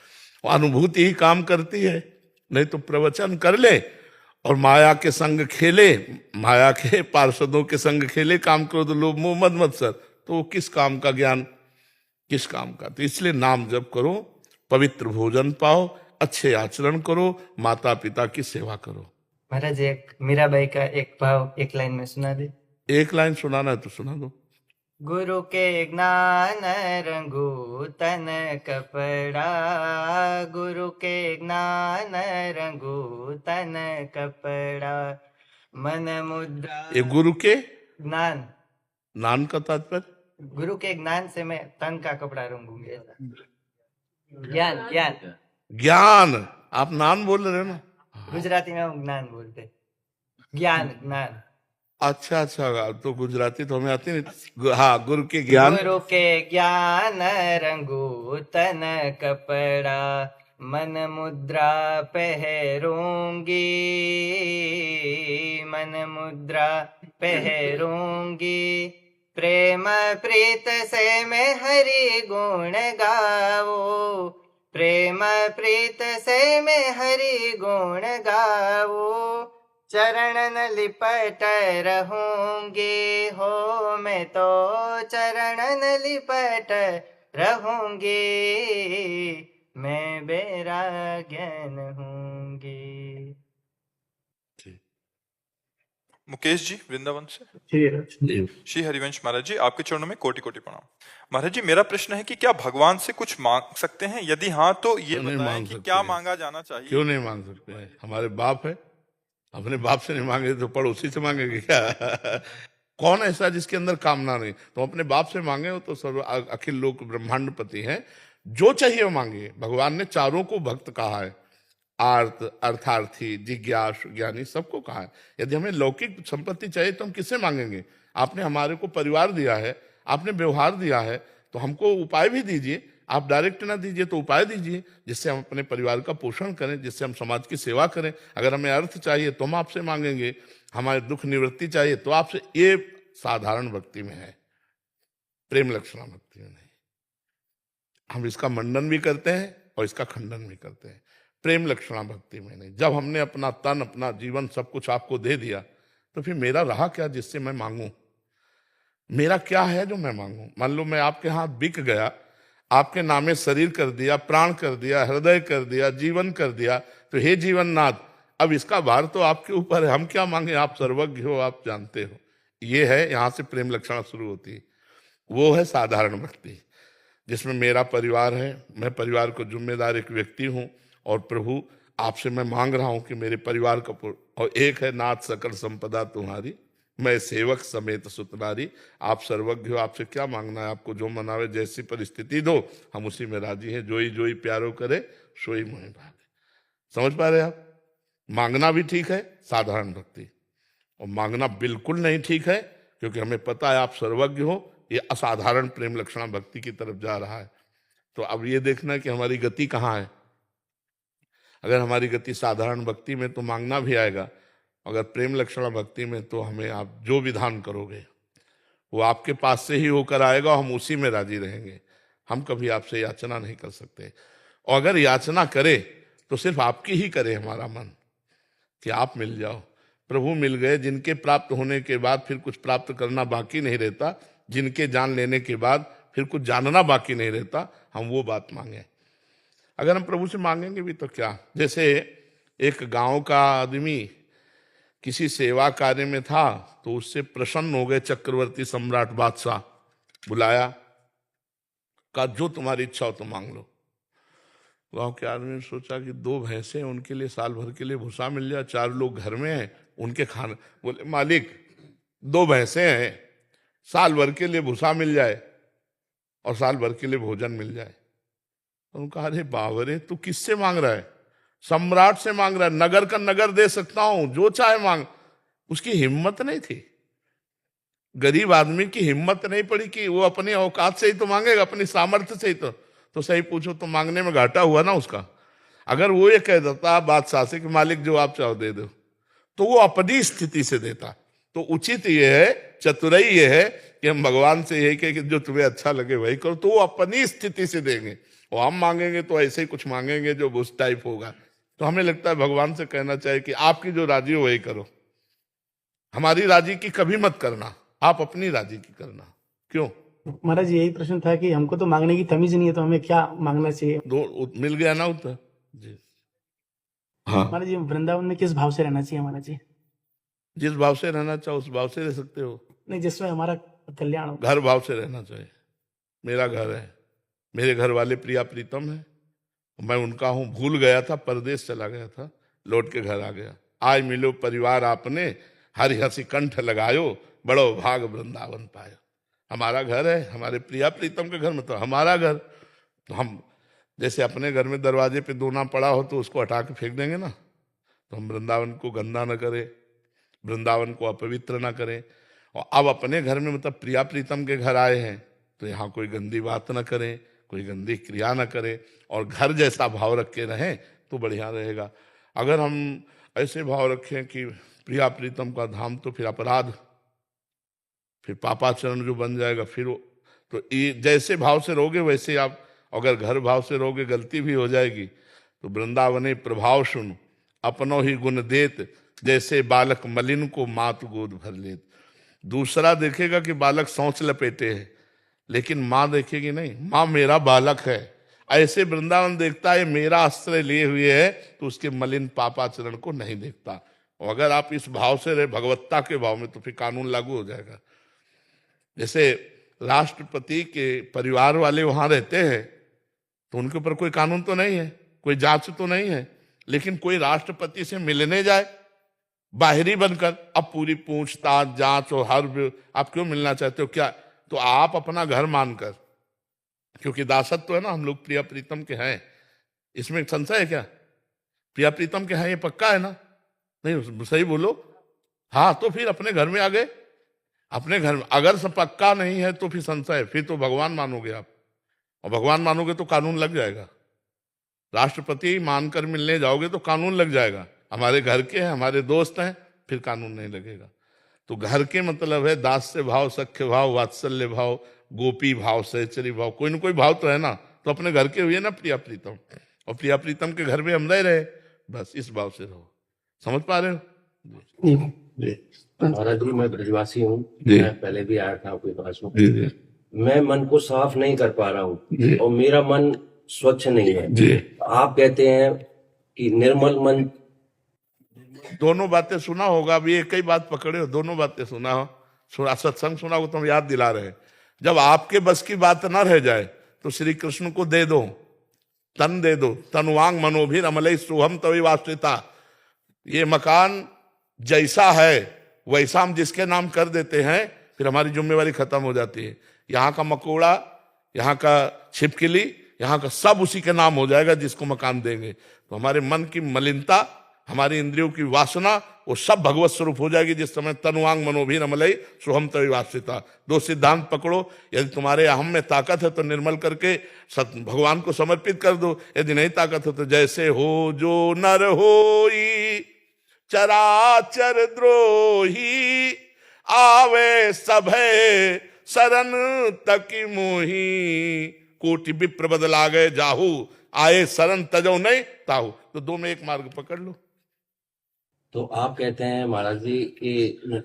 वो अनुभूति ही काम करती है। नहीं तो प्रवचन कर ले और माया के संग खेले, माया के पार्षदों के संग खेले, काम करो तो लोभ मोह मद मत्सर, तो वो किस काम का ज्ञान, किस काम का। तो इसलिए नाम जप करो, पवित्र भोजन पाओ, अच्छे आचरण करो, माता पिता की सेवा करो। महाराज, एक मीराबाई का एक भाव एक लाइन में सुना दे। एक लाइन सुनाना है तो सुना दो। गुरु के ज्ञान रंगू तन कपड़ा, गुरु के ज्ञान रंगू तन कपड़ा, मन मुद्रा। ये गुरु के ज्ञान, नान का तात्पर्य, गुरु के ज्ञान से मैं तन का कपड़ा रंगूंगी। ज्ञान ज्ञान ज्ञान। आप नान बोल रहे हो ना, गुजराती में हम ज्ञान बोलते हैं। ज्ञान ज्ञान। अच्छा, तो गुजराती तो हमें आती नहीं। हाँ, गुरु के ज्ञान। गुरु के ज्ञान रंगू तन कपड़ा, मन मुद्रा पहरूंगी, मन मुद्रा पहरूंगी, प्रेम प्रीत से मैं हरि गुण गाओ, प्रेम प्रीत से मैं हरि गुण गाओ, चरण न लिपट रहूंगी हो, मैं तो चरण न लिपट रहूंगी, मैं वैराग्यन हूंगी। मुकेश जी वृंदावन से। श्री हरिवंश महाराज जी, आपके चरणों में कोटि कोटि प्रणाम। महाराज जी, मेरा प्रश्न है कि क्या भगवान से कुछ मांग सकते हैं? यदि हाँ तो ये क्यों नहीं बताएं मांग कि सकते क्या हैं? मांगा जाना चाहिए? क्यों नहीं मांग सकते हैं? हमारे बाप है, अपने बाप से नहीं मांगे तो पड़ोसी से मांगेंगे क्या? कौन ऐसा जिसके अंदर कामना नहीं? तो अपने बाप से मांगे हो तो सर्व अखिल लोक ब्रह्मांडपति हैं, जो चाहिए वो मांगे। भगवान ने चारों को भक्त कहा है, आर्त, अर्थार्थी, जिज्ञासु, ज्ञानी, सबको कहा है। यदि हमें लौकिक संपत्ति चाहिए तो हम किससे मांगेंगे? आपने हमारे को परिवार दिया है, आपने व्यवहार दिया है, तो हमको उपाय भी दीजिए। आप डायरेक्ट ना दीजिए तो उपाय दीजिए, जिससे हम अपने परिवार का पोषण करें, जिससे हम समाज की सेवा करें। अगर हमें अर्थ चाहिए तो हम आपसे मांगेंगे, हमारे दुख निवृत्ति चाहिए तो आपसे। ये साधारण भक्ति में है, प्रेम लक्षणा भक्ति में नहीं। हम इसका मंडन भी करते हैं और इसका खंडन भी करते हैं, प्रेम लक्षणा भक्ति में नहीं। जब हमने अपना तन, अपना जीवन, सब कुछ आपको दे दिया, तो फिर मेरा रहा क्या जिससे मैं मांगूं? मेरा क्या है जो मैं मांगूं? मान लो मैं आपके हाथ बिक गया, आपके नामे शरीर कर दिया, प्राण कर दिया, हृदय कर दिया, जीवन कर दिया, तो हे जीवननाथ, अब इसका भार तो आपके ऊपर है, हम क्या मांगे? आप सर्वज्ञ हो, आप जानते हो। ये है, यहां से प्रेम लक्षणा शुरू होती है। वो है साधारण भक्ति, जिसमें मेरा परिवार है, मैं परिवार को जिम्मेदार एक व्यक्ति हूं, और प्रभु आपसे मैं मांग रहा हूं कि मेरे परिवार का और एक है नाथ सकल संपदा तुम्हारी, मैं सेवक समेत सुतनारी। आप सर्वज्ञ हो, आपसे क्या मांगना है? आपको जो मनावे, जैसी परिस्थिति दो, हम उसी में राजी हैं। जोई जोई प्यारो करे, सोई मोहि भागे। समझ पा रहे आप? मांगना भी ठीक है, साधारण भक्ति, और मांगना बिल्कुल नहीं ठीक है, क्योंकि हमें पता है आप सर्वज्ञ हो। ये असाधारण प्रेम लक्षणा भक्ति की तरफ जा रहा है। तो अब ये देखना कि हमारी गति कहाँ है। अगर हमारी गति साधारण भक्ति में तो मांगना भी आएगा, अगर प्रेम लक्षणा भक्ति में तो हमें आप जो विधान करोगे वो आपके पास से ही होकर आएगा, हम उसी में राजी रहेंगे। हम कभी आपसे याचना नहीं कर सकते, और अगर याचना करे तो सिर्फ आपकी ही करे हमारा मन, कि आप मिल जाओ। प्रभु मिल गए, जिनके प्राप्त होने के बाद फिर कुछ प्राप्त करना बाकी नहीं रहता, जिनके जान लेने के बाद फिर कुछ जानना बाकी नहीं रहता, हम वो बात मांगे। अगर हम प्रभु से मांगेंगे भी तो क्या, जैसे एक गांव का आदमी किसी सेवा कार्य में था, तो उससे प्रसन्न हो गए चक्रवर्ती सम्राट बादशाह, बुलाया, कहा जो तुम्हारी इच्छा हो तो मांग लो। गांव के आदमी ने सोचा कि 2 भैंसे हैं, उनके लिए साल भर के लिए भूसा मिल जाए, 4 लोग घर में हैं, उनके खाने। बोले मालिक 2 भैंसे हैं, साल भर के लिए भूसा मिल जाए और साल भर के लिए भोजन मिल जाए। तो उन्होंने कहा अरे बावरे, तू किससे मांग रहा है? सम्राट से मांग रहा है, नगर का नगर दे सकता हूं, जो चाहे मांग। उसकी हिम्मत नहीं थी, गरीब आदमी की हिम्मत नहीं पड़ी कि वो अपनी औकात से ही तो मांगेगा, अपनी सामर्थ्य से ही। तो सही पूछो तो मांगने में घाटा हुआ ना उसका। अगर वो ये कह देता बादशाह से कि मालिक जो आप चाहो दे दो, तो वो अपनी स्थिति से देता। तो उचित ये है, चतुराई ये है कि हम भगवान से यही कहे कि जो तुम्हें अच्छा लगे वही करो, तो वो अपनी स्थिति से देंगे। और हम मांगेंगे तो ऐसे ही कुछ मांगेंगे जो उस टाइप होगा। तो हमें लगता है भगवान से कहना चाहिए कि आपकी जो राजी हो वही करो, हमारी राजी की कभी मत करना, आप अपनी राजी की करना। क्यों? महाराज यही प्रश्न था कि हमको तो मांगने की तमीज नहीं है, तो हमें क्या मांगना चाहिए? मिल गया ना उत्तर जी। हाँ, महाराज जी वृंदावन में किस भाव से रहना चाहिए महाराज जी? जिस भाव से रहना चाहो उस भाव से रह सकते हो। नहीं, जिसमें हमारा कल्याण हो। घर भाव से रहना चाहिए। मेरा घर है, मेरे घर वाले प्रिया प्रीतम है, मैं उनका हूं। भूल गया था, परदेश चला गया था, लौट के घर आ गया। आज मिलो परिवार आपने, हरि हंसी कंठ लगायो, बड़ो भाग वृंदावन पायो। हमारा घर है, हमारे प्रिया प्रीतम के घर में तो हमारा घर। तो हम जैसे अपने घर में दरवाजे पे दोना पड़ा हो तो उसको हटा के फेंक देंगे ना, तो हम वृंदावन को गंदा न करें, वृंदावन को अपवित्र न करें। और अब अपने घर में मतलब प्रिया प्रीतम के घर आए हैं तो यहाँ कोई गंदी बात न करें, कोई गंदी क्रिया न करें, और घर जैसा भाव रख के रहें तो बढ़िया रहेगा। अगर हम ऐसे भाव रखें कि प्रिया प्रीतम का धाम, तो फिर अपराध, फिर पापाचरण जो बन जाएगा, फिर तो ये जैसे भाव से रहोगे वैसे आप, अगर घर भाव से रहोगे गलती भी हो जाएगी। तो वृंदावने प्रभाव सुन अपनो ही गुण देत, जैसे बालक मलिन को मात गोद भर लेत। दूसरा देखेगा कि बालक सोच लपेटे है, लेकिन माँ देखेगी नहीं, माँ मेरा बालक है। ऐसे वृंदावन देखता है मेरा आश्रय लिए हुए है, तो उसके मलिन पापाचरण को नहीं देखता। और अगर आप इस भाव से रहे, भगवत्ता के भाव में, तो फिर कानून लागू हो जाएगा। जैसे राष्ट्रपति के परिवार वाले वहां रहते हैं तो उनके ऊपर कोई कानून तो नहीं है, कोई जांच तो नहीं है, लेकिन कोई राष्ट्रपति से मिलने जाए बाहरी बनकर, अब पूरी पूछताछ जांच और हर, आप क्यों मिलना चाहते हो क्या, तो आप अपना घर मानकर, क्योंकि दासत्व तो है ना, हम लोग प्रिया प्रीतम के हैं, इसमें संशय है क्या? प्रिया प्रीतम के हैं ये पक्का है ना? नहीं, सही बोलो। हाँ, तो फिर अपने घर में आ गए, अपने घर में। अगर सब पक्का नहीं है तो फिर संशय है, फिर तो भगवान मानोगे आप, और भगवान मानोगे तो कानून लग जाएगा। राष्ट्रपति मानकर मिलने जाओगे तो कानून लग जाएगा, हमारे घर के हैं, हमारे दोस्त हैं, फिर कानून नहीं लगेगा। तो घर के मतलब है दास्य भाव, सख्य भाव, वात्सल्य भाव, गोपी भाव, सहचरी भाव, कोई ना कोई भाव तो है ना। तो अपने घर के हुए ना प्रिया प्रीतम, और प्रिया प्रीतम के घर में हम रह रहे, बस इस भाव से रहो। समझ पा रहे हो? महाराज जी, मैं ब्रजवासी हूँ, जी। मैं पहले भी आया था आपके पास में। जी जी मैं मन को साफ नहीं कर पा रहा जी। हूँ और मेरा मन स्वच्छ नहीं है जी। आप कहते हैं कि निर्मल मन। दोनों बातें सुना होगा, अभी एक ही बात पकड़े हो, दोनों बातें सुना हो, सत्संग सुना हो तो हम याद दिला रहे हैं। जब आपके बस की बात ना रह जाए तो श्री कृष्ण को दे दो, तन दे दो, तनुवांग मनोभिर अमलई सुहम तवि वास्तिता। ये मकान जैसा है वैसा हम जिसके नाम कर देते हैं, फिर हमारी जिम्मेवारी खत्म हो जाती है। यहाँ का मकोड़ा, यहाँ का छिपकली, यहाँ का सब उसी के नाम हो जाएगा जिसको मकान देंगे। तो हमारे मन की मलिनता, हमारी इंद्रियों की वासना, वो सब भगवत स्वरूप हो जाएगी जिस समय तनुवांग मनोभिर अमलई सुहम तवि वास्तिता। दो सिद्धांत पकड़ो, यदि तुम्हारे अहम में ताकत है तो निर्मल करके भगवान को समर्पित कर दो, यदि नहीं ताकत है तो जैसे हो जो नर होई चराचर द्रोही, आवे सभे शरण तकी मोही, कोटि विप्र बदला गए जाहू, आए शरण तजो नहीं ताहू। तो दो में एक मार्ग पकड़ लो। तो आप कहते हैं महाराज जी कि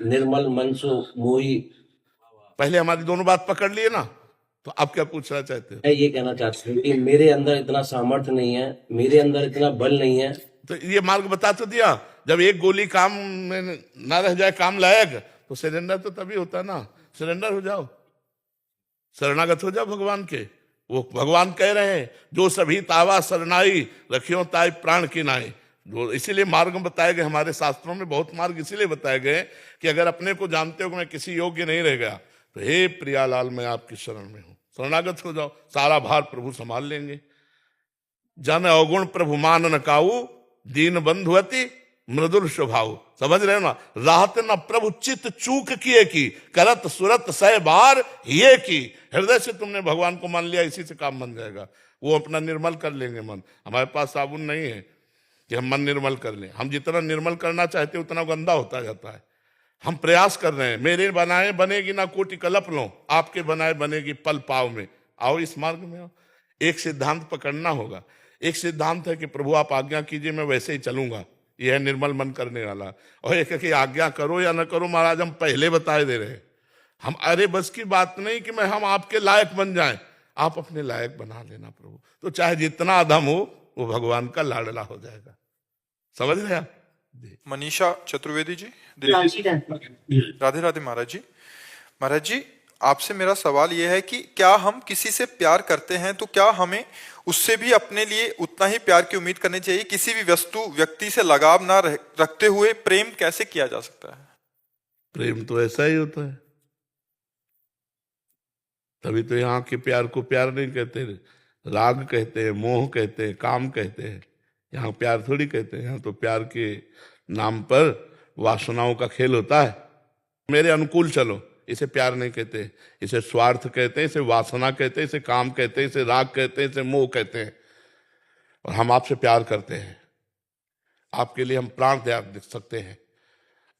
निर्मल मन सो मोही। पहले हमारी दोनों बात पकड़ लिए ना, तो आप क्या पूछना चाहते हो? मैं ये कहना चाहता हूँ कि मेरे अंदर इतना सामर्थ्य नहीं है, मेरे अंदर इतना बल नहीं है। तो ये मार्ग बता तो दिया। जब एक गोली काम में ना रह जाए काम लायक, तो सरेंडर तो तभी होता ना। सरेंडर हो जाओ, शरणागत हो जाओ भगवान के। वो भगवान कह रहे हैं जो सभी तावा शरणाई रखियो ताई प्राण की नाई। जो इसीलिए मार्ग बताए गए हमारे शास्त्रों में, बहुत मार्ग इसीलिए बताए गए कि अगर अपने को जानते हो कि मैं किसी योग्य नहीं रह गया, तो हे प्रियालाल मैं आपकी शरण में हूं, शरणागत हो जाओ, सारा भार प्रभु संभाल लेंगे। जन अवगुण प्रभु मान न काऊ, दीन बंधुअति मृदुल स्वभाव। समझ रहे हो ना? राहत न प्रभु चित चूक किए की, करत सुरत सह बार ये की। हृदय से तुमने भगवान को मान लिया, इसी से काम बन जाएगा। वो अपना निर्मल कर लेंगे मन। हमारे पास साबुन नहीं है कि हम मन निर्मल कर लें। हम जितना निर्मल करना चाहते उतना गंदा होता जाता है। हम प्रयास कर रहे हैं, मेरे बनाए बनेगी ना कोटि कलप लो, आपके बनाए बनेगी पल पाव में। आओ इस मार्ग में आओ। एक सिद्धांत पकड़ना होगा। एक सिद्धांत है कि प्रभु आप आज्ञा कीजिए, मैं वैसे ही चलूंगा, यह है निर्मल मन करने वाला। और एक है कि आज्ञा करो या न करो, महाराज हम पहले बताए दे रहे हैं। हम अरे बस की बात नहीं कि हम आपके लायक बन जाएं, आप अपने लायक बना लेना प्रभु। तो चाहे जितना अधम हो वो भगवान का लाडला हो जाएगा। समझ रहे आप? मनीषा चतुर्वेदी जी, राधे राधे महाराज जी। महाराज जी, आपसे मेरा सवाल यह है कि क्या हम किसी से प्यार करते हैं तो क्या हमें उससे भी अपने लिए उतना ही प्यार की उम्मीद करनी चाहिए? किसी भी वस्तु व्यक्ति से लगाव ना रखते हुए प्रेम कैसे किया जा सकता है? प्रेम तो ऐसा ही होता है। तभी तो यहाँ के प्यार को प्यार नहीं कहते, राग कहते हैं, मोह कहते हैं, काम कहते हैं। यहाँ प्यार थोड़ी कहते हैं, यहाँ तो प्यार के नाम पर वासनाओं का खेल होता है। मेरे अनुकूल चलो, इसे प्यार नहीं कहते, इसे स्वार्थ कहते हैं, इसे वासना कहते हैं, इसे काम कहते हैं, इसे राग कहते हैं, इसे मोह कहते हैं। और हम आपसे प्यार करते हैं, आपके लिए हम प्राण त्याग दे सकते हैं।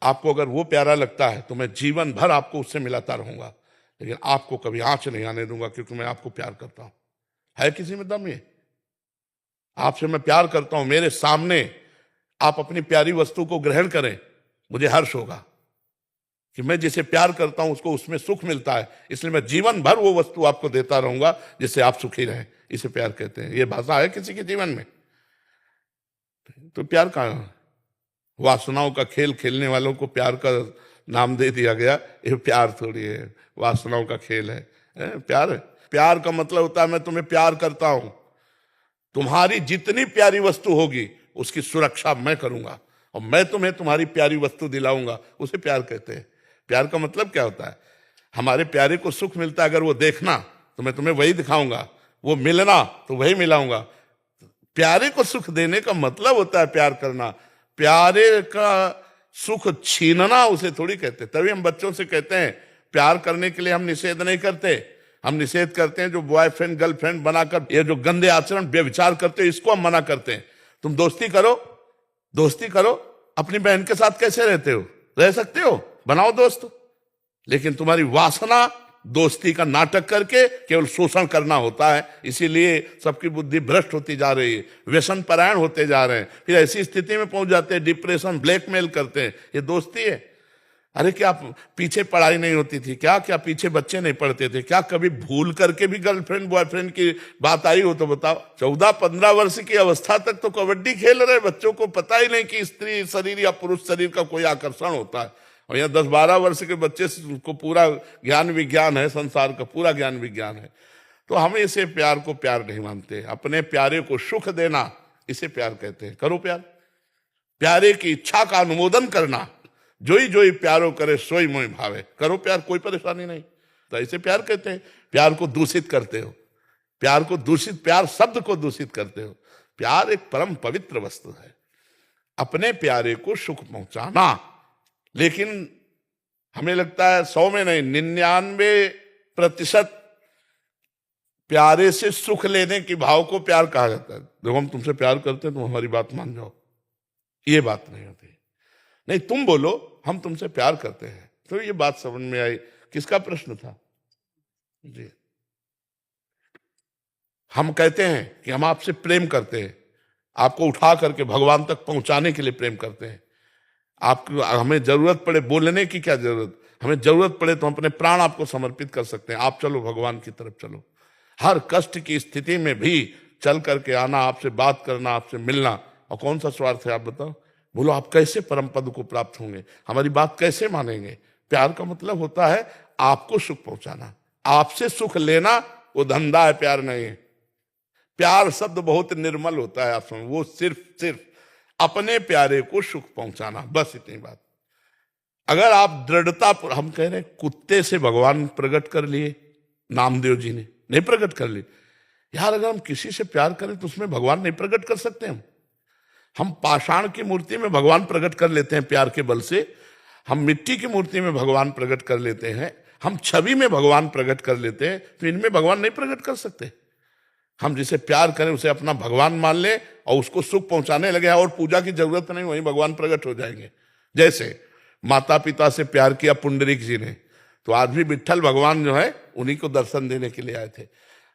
आपको अगर वो प्यारा लगता है तो मैं जीवन भर आपको उससे मिलाता रहूंगा, लेकिन आपको कभी आंच नहीं आने दूंगा, क्योंकि मैं आपको प्यार करता हूं। है किसी में दम? ये आपसे मैं प्यार करता हूं, मेरे सामने आप अपनी प्यारी वस्तु को ग्रहण करें, मुझे हर्ष होगा कि मैं जिसे प्यार करता हूं उसको उसमें सुख मिलता है, इसलिए मैं जीवन भर वो वस्तु आपको देता रहूंगा जिससे आप सुखी रहें। इसे प्यार कहते हैं। ये भाषा है किसी के जीवन में? तो प्यार कहाँ है? वासनाओं का खेल खेलने वालों को प्यार का नाम दे दिया गया। ये प्यार थोड़ी है, वासनाओं का खेल है। प्यार है? प्यार का मतलब होता है मैं तुम्हें प्यार करता हूं, तुम्हारी जितनी प्यारी वस्तु होगी उसकी सुरक्षा मैं करूंगा और मैं तुम्हें तुम्हारी प्यारी वस्तु दिलाऊंगा, उसे प्यार कहते हैं। प्यार का मतलब क्या होता है? हमारे प्यारे को सुख मिलता है, अगर वो देखना तो मैं तुम्हें वही दिखाऊंगा, वो मिलना तो वही मिलाऊंगा। प्यारे को सुख देने का मतलब होता है प्यार करना। प्यारे का सुख छीनना उसे थोड़ी कहते। तभी हम बच्चों से कहते हैं प्यार करने के लिए हम निषेध नहीं करते, हम निषेध करते हैं जो बॉयफ्रेंड गर्लफ्रेंड बनाकर ये जो गंदे आचरण व्यभिचार करते हैं, इसको हम मना करते हैं। तुम दोस्ती करो, दोस्ती करो, अपनी बहन के साथ कैसे रहते हो? रह सकते हो, बनाओ दोस्त, लेकिन तुम्हारी वासना दोस्ती का नाटक करके केवल शोषण करना होता है। इसीलिए सबकी बुद्धि भ्रष्ट होती जा रही है, व्यसन परायण होते जा रहे हैं, फिर ऐसी स्थिति में पहुंच जाते हैं, डिप्रेशन, ब्लैकमेल करते हैं। ये दोस्ती है? अरे क्या पीछे पढ़ाई नहीं होती थी क्या? क्या पीछे बच्चे नहीं पढ़ते थे क्या? कभी भूल करके भी गर्लफ्रेंड बॉयफ्रेंड की बात आई हो तो बताओ। 14-15 वर्ष की अवस्था तक तो कबड्डी खेल रहे बच्चों को पता ही नहीं कि स्त्री शरीर या पुरुष शरीर का कोई आकर्षण होता है। और यहाँ 10-12 वर्ष के बच्चे को पूरा ज्ञान विज्ञान है, संसार का पूरा ज्ञान विज्ञान है। तो हम इसे प्यार को प्यार नहीं मानते। अपने प्यारे को सुख देना, इसे प्यार कहते हैं। करो प्यार, प्यारे की इच्छा का अनुमोदन करना। जोई जोई प्यारो करे सोई मोई भावे। करो प्यार, कोई परेशानी नहीं। तो इसे प्यार कहते हैं। प्यार को दूषित करते हो, प्यार को दूषित, प्यार शब्द को दूषित करते हो। प्यार एक परम पवित्र वस्तु है, अपने प्यारे को सुख पहुंचाना। लेकिन हमें लगता है 100 में नहीं, 99% प्यारे से सुख लेने की भाव को प्यार कहा जाता है। देखो हम तुमसे प्यार करते हैं, तुम हमारी बात मान जाओ, ये बात नहीं होती। नहीं, तुम बोलो हम तुमसे प्यार करते हैं, तो ये बात समझ में आई। किसका प्रश्न था जी? हम कहते हैं कि हम आपसे प्रेम करते हैं, आपको उठा करके भगवान तक पहुंचाने के लिए प्रेम करते हैं। आपको हमें जरूरत पड़े, बोलने की क्या जरूरत, हमें जरूरत पड़े तो हम अपने प्राण आपको समर्पित कर सकते हैं। आप चलो भगवान की तरफ चलो। हर कष्ट की स्थिति में भी चल करके आना, आपसे बात करना, आपसे मिलना। और कौन सा स्वार्थ है आप बताओ? बोलो आप कैसे परम पद को प्राप्त होंगे, हमारी बात कैसे मानेंगे? प्यार का मतलब होता है आपको सुख पहुंचाना, आपसे सुख लेना। वो धंधा है, प्यार नहीं है। प्यार शब्द बहुत निर्मल होता है, आप समझ, वो सिर्फ अपने प्यारे को सुख पहुंचाना, बस इतनी बात। अगर आप दृढ़ता, हम कह रहे हैं कुत्ते से भगवान प्रकट कर लिए, नामदेव जी ने नहीं प्रकट कर लिए। यार अगर हम किसी से प्यार करें तो उसमें भगवान नहीं प्रकट कर सकते? हम पाषाण की मूर्ति में भगवान प्रकट कर लेते हैं प्यार के बल से, हम मिट्टी की मूर्ति में भगवान प्रकट कर लेते हैं, हम छवि में भगवान प्रकट कर लेते हैं, तो इनमें भगवान नहीं प्रकट कर सकते? हम जिसे प्यार करें उसे अपना भगवान मान लें और उसको सुख पहुंचाने लगे, और पूजा की जरूरत नहीं, वहीं भगवान प्रकट हो जाएंगे। जैसे माता पिता से प्यार किया पुंडरीक जी ने, तो आज भी विट्ठल भगवान जो है उन्हीं को दर्शन देने के लिए आए थे।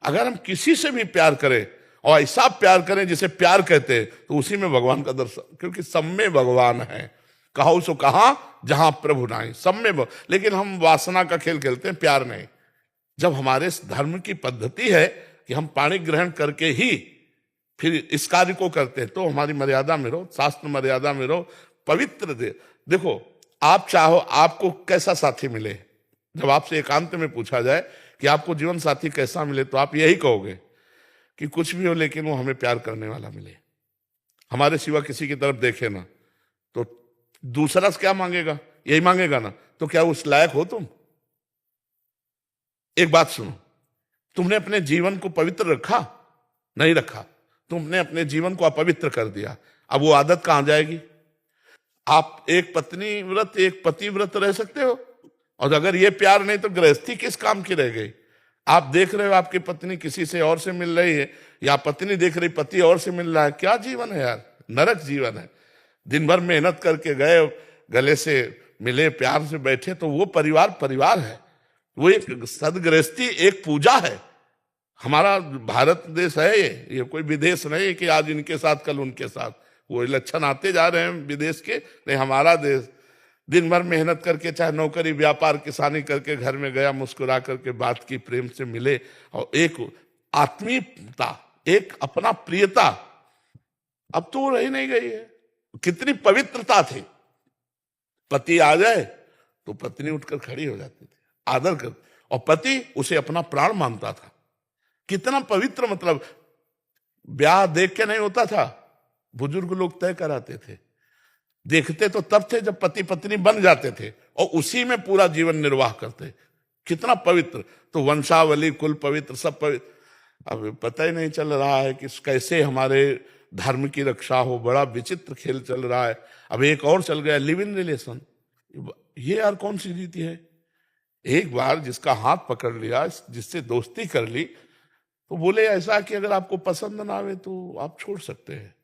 अगर हम किसी से भी प्यार करें और ऐसा प्यार करें जिसे प्यार कहते हैं, तो उसी में भगवान का दर्शन, क्योंकि सब में भगवान है। कहो सो कहा जहां प्रभु नाई, सब में लेकिन हम वासना का खेल खेलते हैं, प्यार नहीं। जब हमारे धर्म की पद्धति है कि हम पाणी ग्रहण करके ही फिर इस कार्य को करते हैं, तो हमारी मर्यादा में रहो, शास्त्र मर्यादा में रहो, पवित्र देखो आप चाहो आपको कैसा साथी मिले, जब आपसे एकांत में पूछा जाए कि आपको जीवन साथी कैसा मिले, तो आप यही कहोगे कि कुछ भी हो लेकिन वो हमें प्यार करने वाला मिले, हमारे सिवा किसी की तरफ देखे ना। तो दूसरा क्या मांगेगा? यही मांगेगा ना। तो क्या उस लायक हो तुम? एक बात सुनो, तुमने अपने जीवन को पवित्र रखा? नहीं रखा। तुमने अपने जीवन को अपवित्र कर दिया। अब वो आदत कहां जाएगी? आप एक पत्नी व्रत एक पति व्रत रह सकते हो, और अगर ये प्यार नहीं तो गृहस्थी किस काम की रह गई? आप देख रहे हो आपकी पत्नी किसी से और से मिल रही है, या पत्नी देख रही पति और से मिल रहा है, क्या जीवन है यार? नरक जीवन है। दिन भर मेहनत करके गए, गले से मिले, प्यार से बैठे, तो वो परिवार है। वो एक सदगृहस्थी एक पूजा है। हमारा भारत देश है ये कोई विदेश नहीं है कि आज इनके साथ कल उनके साथ। वो लक्षण आते जा रहे हैं विदेश के, नहीं हमारा देश दिन भर मेहनत करके, चाहे नौकरी व्यापार किसानी करके घर में गया, मुस्कुरा करके बात की, प्रेम से मिले, और एक आत्मीयता, एक अपना प्रियता, अब तो वो रही नहीं गई है। कितनी पवित्रता थी। पति आ जाए तो पत्नी उठकर खड़ी हो जाती थी, आदर कर, और पति उसे अपना प्राण मानता था। कितना पवित्र, मतलब ब्याह देख के नहीं होता था, बुजुर्ग लोग तय कराते थे। देखते तो तब थे जब पति पत्नी बन जाते थे, और उसी में पूरा जीवन निर्वाह करते। कितना पवित्र। तो वंशावली, कुल पवित्र, सब पवित्र। अब पता ही नहीं चल रहा है कि कैसे हमारे धर्म की रक्षा हो। बड़ा विचित्र खेल चल रहा है। अब एक और चल गया, लिव इन रिलेशन। ये यार कौन सी रीति है? एक बार जिसका हाथ पकड़ लिया, जिससे दोस्ती कर ली, तो बोले ऐसा कि अगर आपको पसंद ना आवे तो आप छोड़ सकते हैं।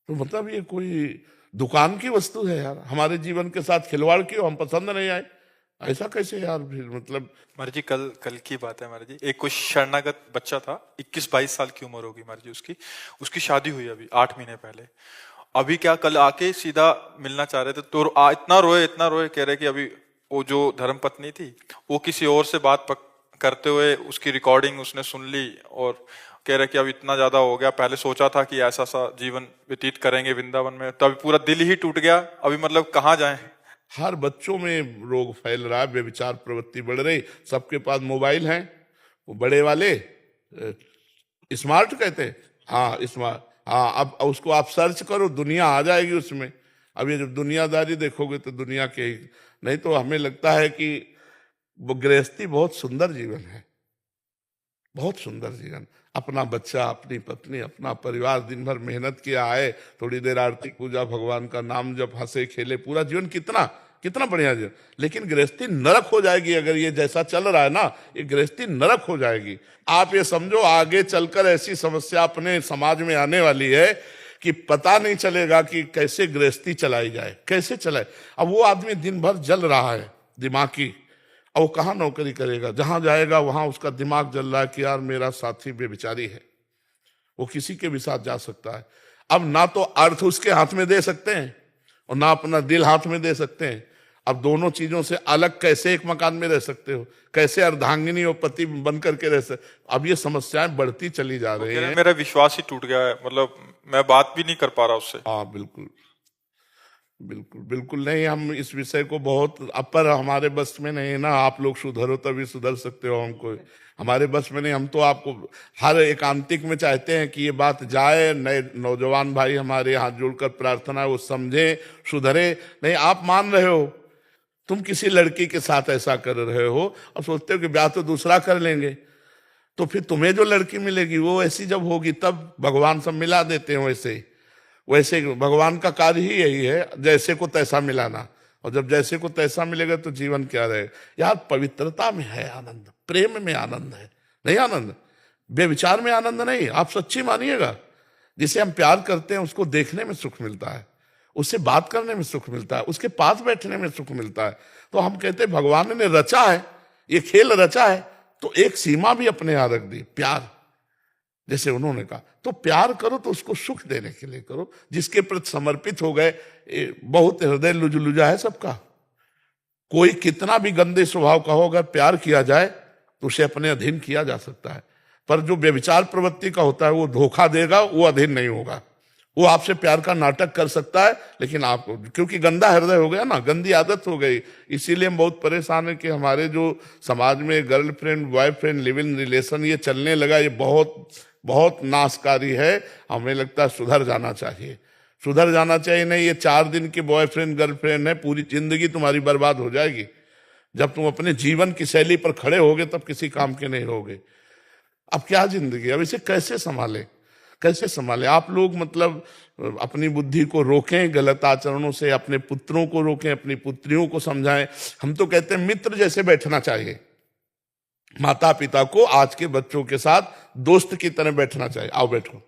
तो मतलब ये कोई दुकान की वस्तु है यार? हमारे जीवन के साथ खिलवाड़ क्यों? हम पसंद नहीं आए, ऐसा कैसे यार? फिर मतलब महाराज जी कल की बात है महाराज जी, एक कोई शरणागत बच्चा था, 21-22 साल की उम्र होगी महाराज जी उसकी शादी हुई अभी 8 महीने पहले। अभी क्या, कल आके सीधा मिलना चाह रहे थे, तो इतना रोए, कह रहे कि अभी वो जो धर्म पत्नी थी वो किसी और से बात करते हुए उसकी रिकॉर्डिंग उसने सुन ली, और कह रहे कि अब इतना ज्यादा हो गया, पहले सोचा था कि ऐसा सा जीवन व्यतीत करेंगे वृंदावन में, तो अभी पूरा दिल ही टूट गया, अभी मतलब कहाँ जाएं? हर बच्चों में रोग फैल रहा है, व्यभिचार प्रवृत्ति बढ़ रही। सबके पास मोबाइल हैं, वो बड़े वाले स्मार्ट कहते हैं, हाँ स्मार्ट, हाँ। अब उसको आप सर्च करो, दुनिया आ जाएगी उसमें। अब ये जब दुनियादारी देखोगे तो दुनिया के ही नहीं। तो हमें लगता है कि वो गृहस्थी बहुत सुंदर जीवन है, बहुत सुंदर जीवन। अपना बच्चा, अपनी पत्नी, अपना परिवार, दिन भर मेहनत किया, आए थोड़ी देर आरती पूजा, भगवान का नाम जब, हंसे खेले, पूरा जीवन कितना कितना बढ़िया जीवन। लेकिन गृहस्थी नरक हो जाएगी अगर ये जैसा चल रहा है ना, ये गृहस्थी नरक हो जाएगी। आप ये समझो आगे चलकर ऐसी समस्या अपने समाज में आने वाली है कि पता नहीं चलेगा कि कैसे गृहस्थी चलाई जाए, कैसे चलाए। अब वो आदमी दिन भर जल रहा है दिमागी, और वो कहाँ नौकरी करेगा? जहां जाएगा वहां उसका दिमाग जल रहा है कि यार मेरा साथी बेविचारी है, वो किसी के भी साथ जा सकता है। अब ना तो अर्थ उसके हाथ में दे सकते हैं और ना अपना दिल हाथ में दे सकते हैं। अब दोनों चीजों से अलग कैसे एक मकान में रह सकते हो? कैसे अर्धांगिनी और पति बन करके रह सकते? अब ये समस्याएं बढ़ती चली जा रही हैं। मेरा विश्वास ही टूट गया है, मतलब मैं बात भी नहीं कर पा रहा उससे। हाँ बिल्कुल बिल्कुल बिल्कुल नहीं। हम इस विषय को बहुत अपर हमारे बस में नहीं ना। आप लोग सुधरो तभी सुधर सकते हो, हमको हमारे बस में नहीं। हम तो आपको हर एकांतिक में चाहते हैं कि ये बात जाए, नए नौजवान भाई हमारे हाथ जोड़कर प्रार्थना है वो समझे, सुधरे। नहीं, आप मान रहे हो, तुम किसी लड़की के साथ ऐसा कर रहे हो और सोचते हो कि ब्याह तो दूसरा कर लेंगे, तो फिर तुम्हें जो लड़की मिलेगी वो ऐसी जब होगी तब भगवान सब मिला देते हैं। वैसे भगवान का कार्य ही यही है, जैसे को तैसा मिलाना। और जब जैसे को तैसा मिलेगा तो जीवन क्या रहेगा? यार पवित्रता में है आनंद, प्रेम में आनंद है, नहीं आनंद व्यभिचार में आनंद नहीं। आप सच्ची मानिएगा, जिसे हम प्यार करते हैं उसको देखने में सुख मिलता है, उससे बात करने में सुख मिलता है, उसके पास बैठने में सुख मिलता है। तो हम कहते हैं भगवान ने रचा है, ये खेल रचा है तो एक सीमा भी अपने यहां रख दी, प्यार। जैसे उन्होंने कहा तो प्यार करो तो उसको सुख देने के लिए करो, जिसके प्रति समर्पित हो गए। बहुत हृदय लुजा है सबका, कोई कितना भी गंदे स्वभाव का हो, अगर प्यार किया जाए तो उसे अपने अधीन किया जा सकता है। पर जो व्यभिचार प्रवृत्ति का होता है वो धोखा देगा, वो अधीन नहीं होगा। वो आपसे प्यार का नाटक कर सकता है, लेकिन आपको क्योंकि गंदा हृदय हो गया ना, गंदी आदत हो गई, इसीलिए हम बहुत परेशान है कि हमारे जो समाज में girlfriend boyfriend live in relation ये चलने लगा, ये बहुत बहुत नाशकारी है। हमें लगता है सुधर जाना चाहिए, सुधर जाना चाहिए। नहीं, ये 4 दिन के बॉयफ्रेंड गर्लफ्रेंड है, पूरी जिंदगी तुम्हारी बर्बाद हो जाएगी। जब तुम अपने जीवन की शैली पर खड़े होगे तब किसी काम के नहीं होगे। अब क्या जिंदगी, अब इसे कैसे संभाले? कैसे संभालें? आप लोग मतलब अपनी बुद्धि को रोकें गलत आचरणों से, अपने पुत्रों को रोकें, अपनी पुत्रियों को समझाएं। हम तो कहते हैं मित्र जैसे बैठना चाहिए। माता पिता को आज के बच्चों के साथ दोस्त की तरह बैठना चाहिए, आओ बैठो,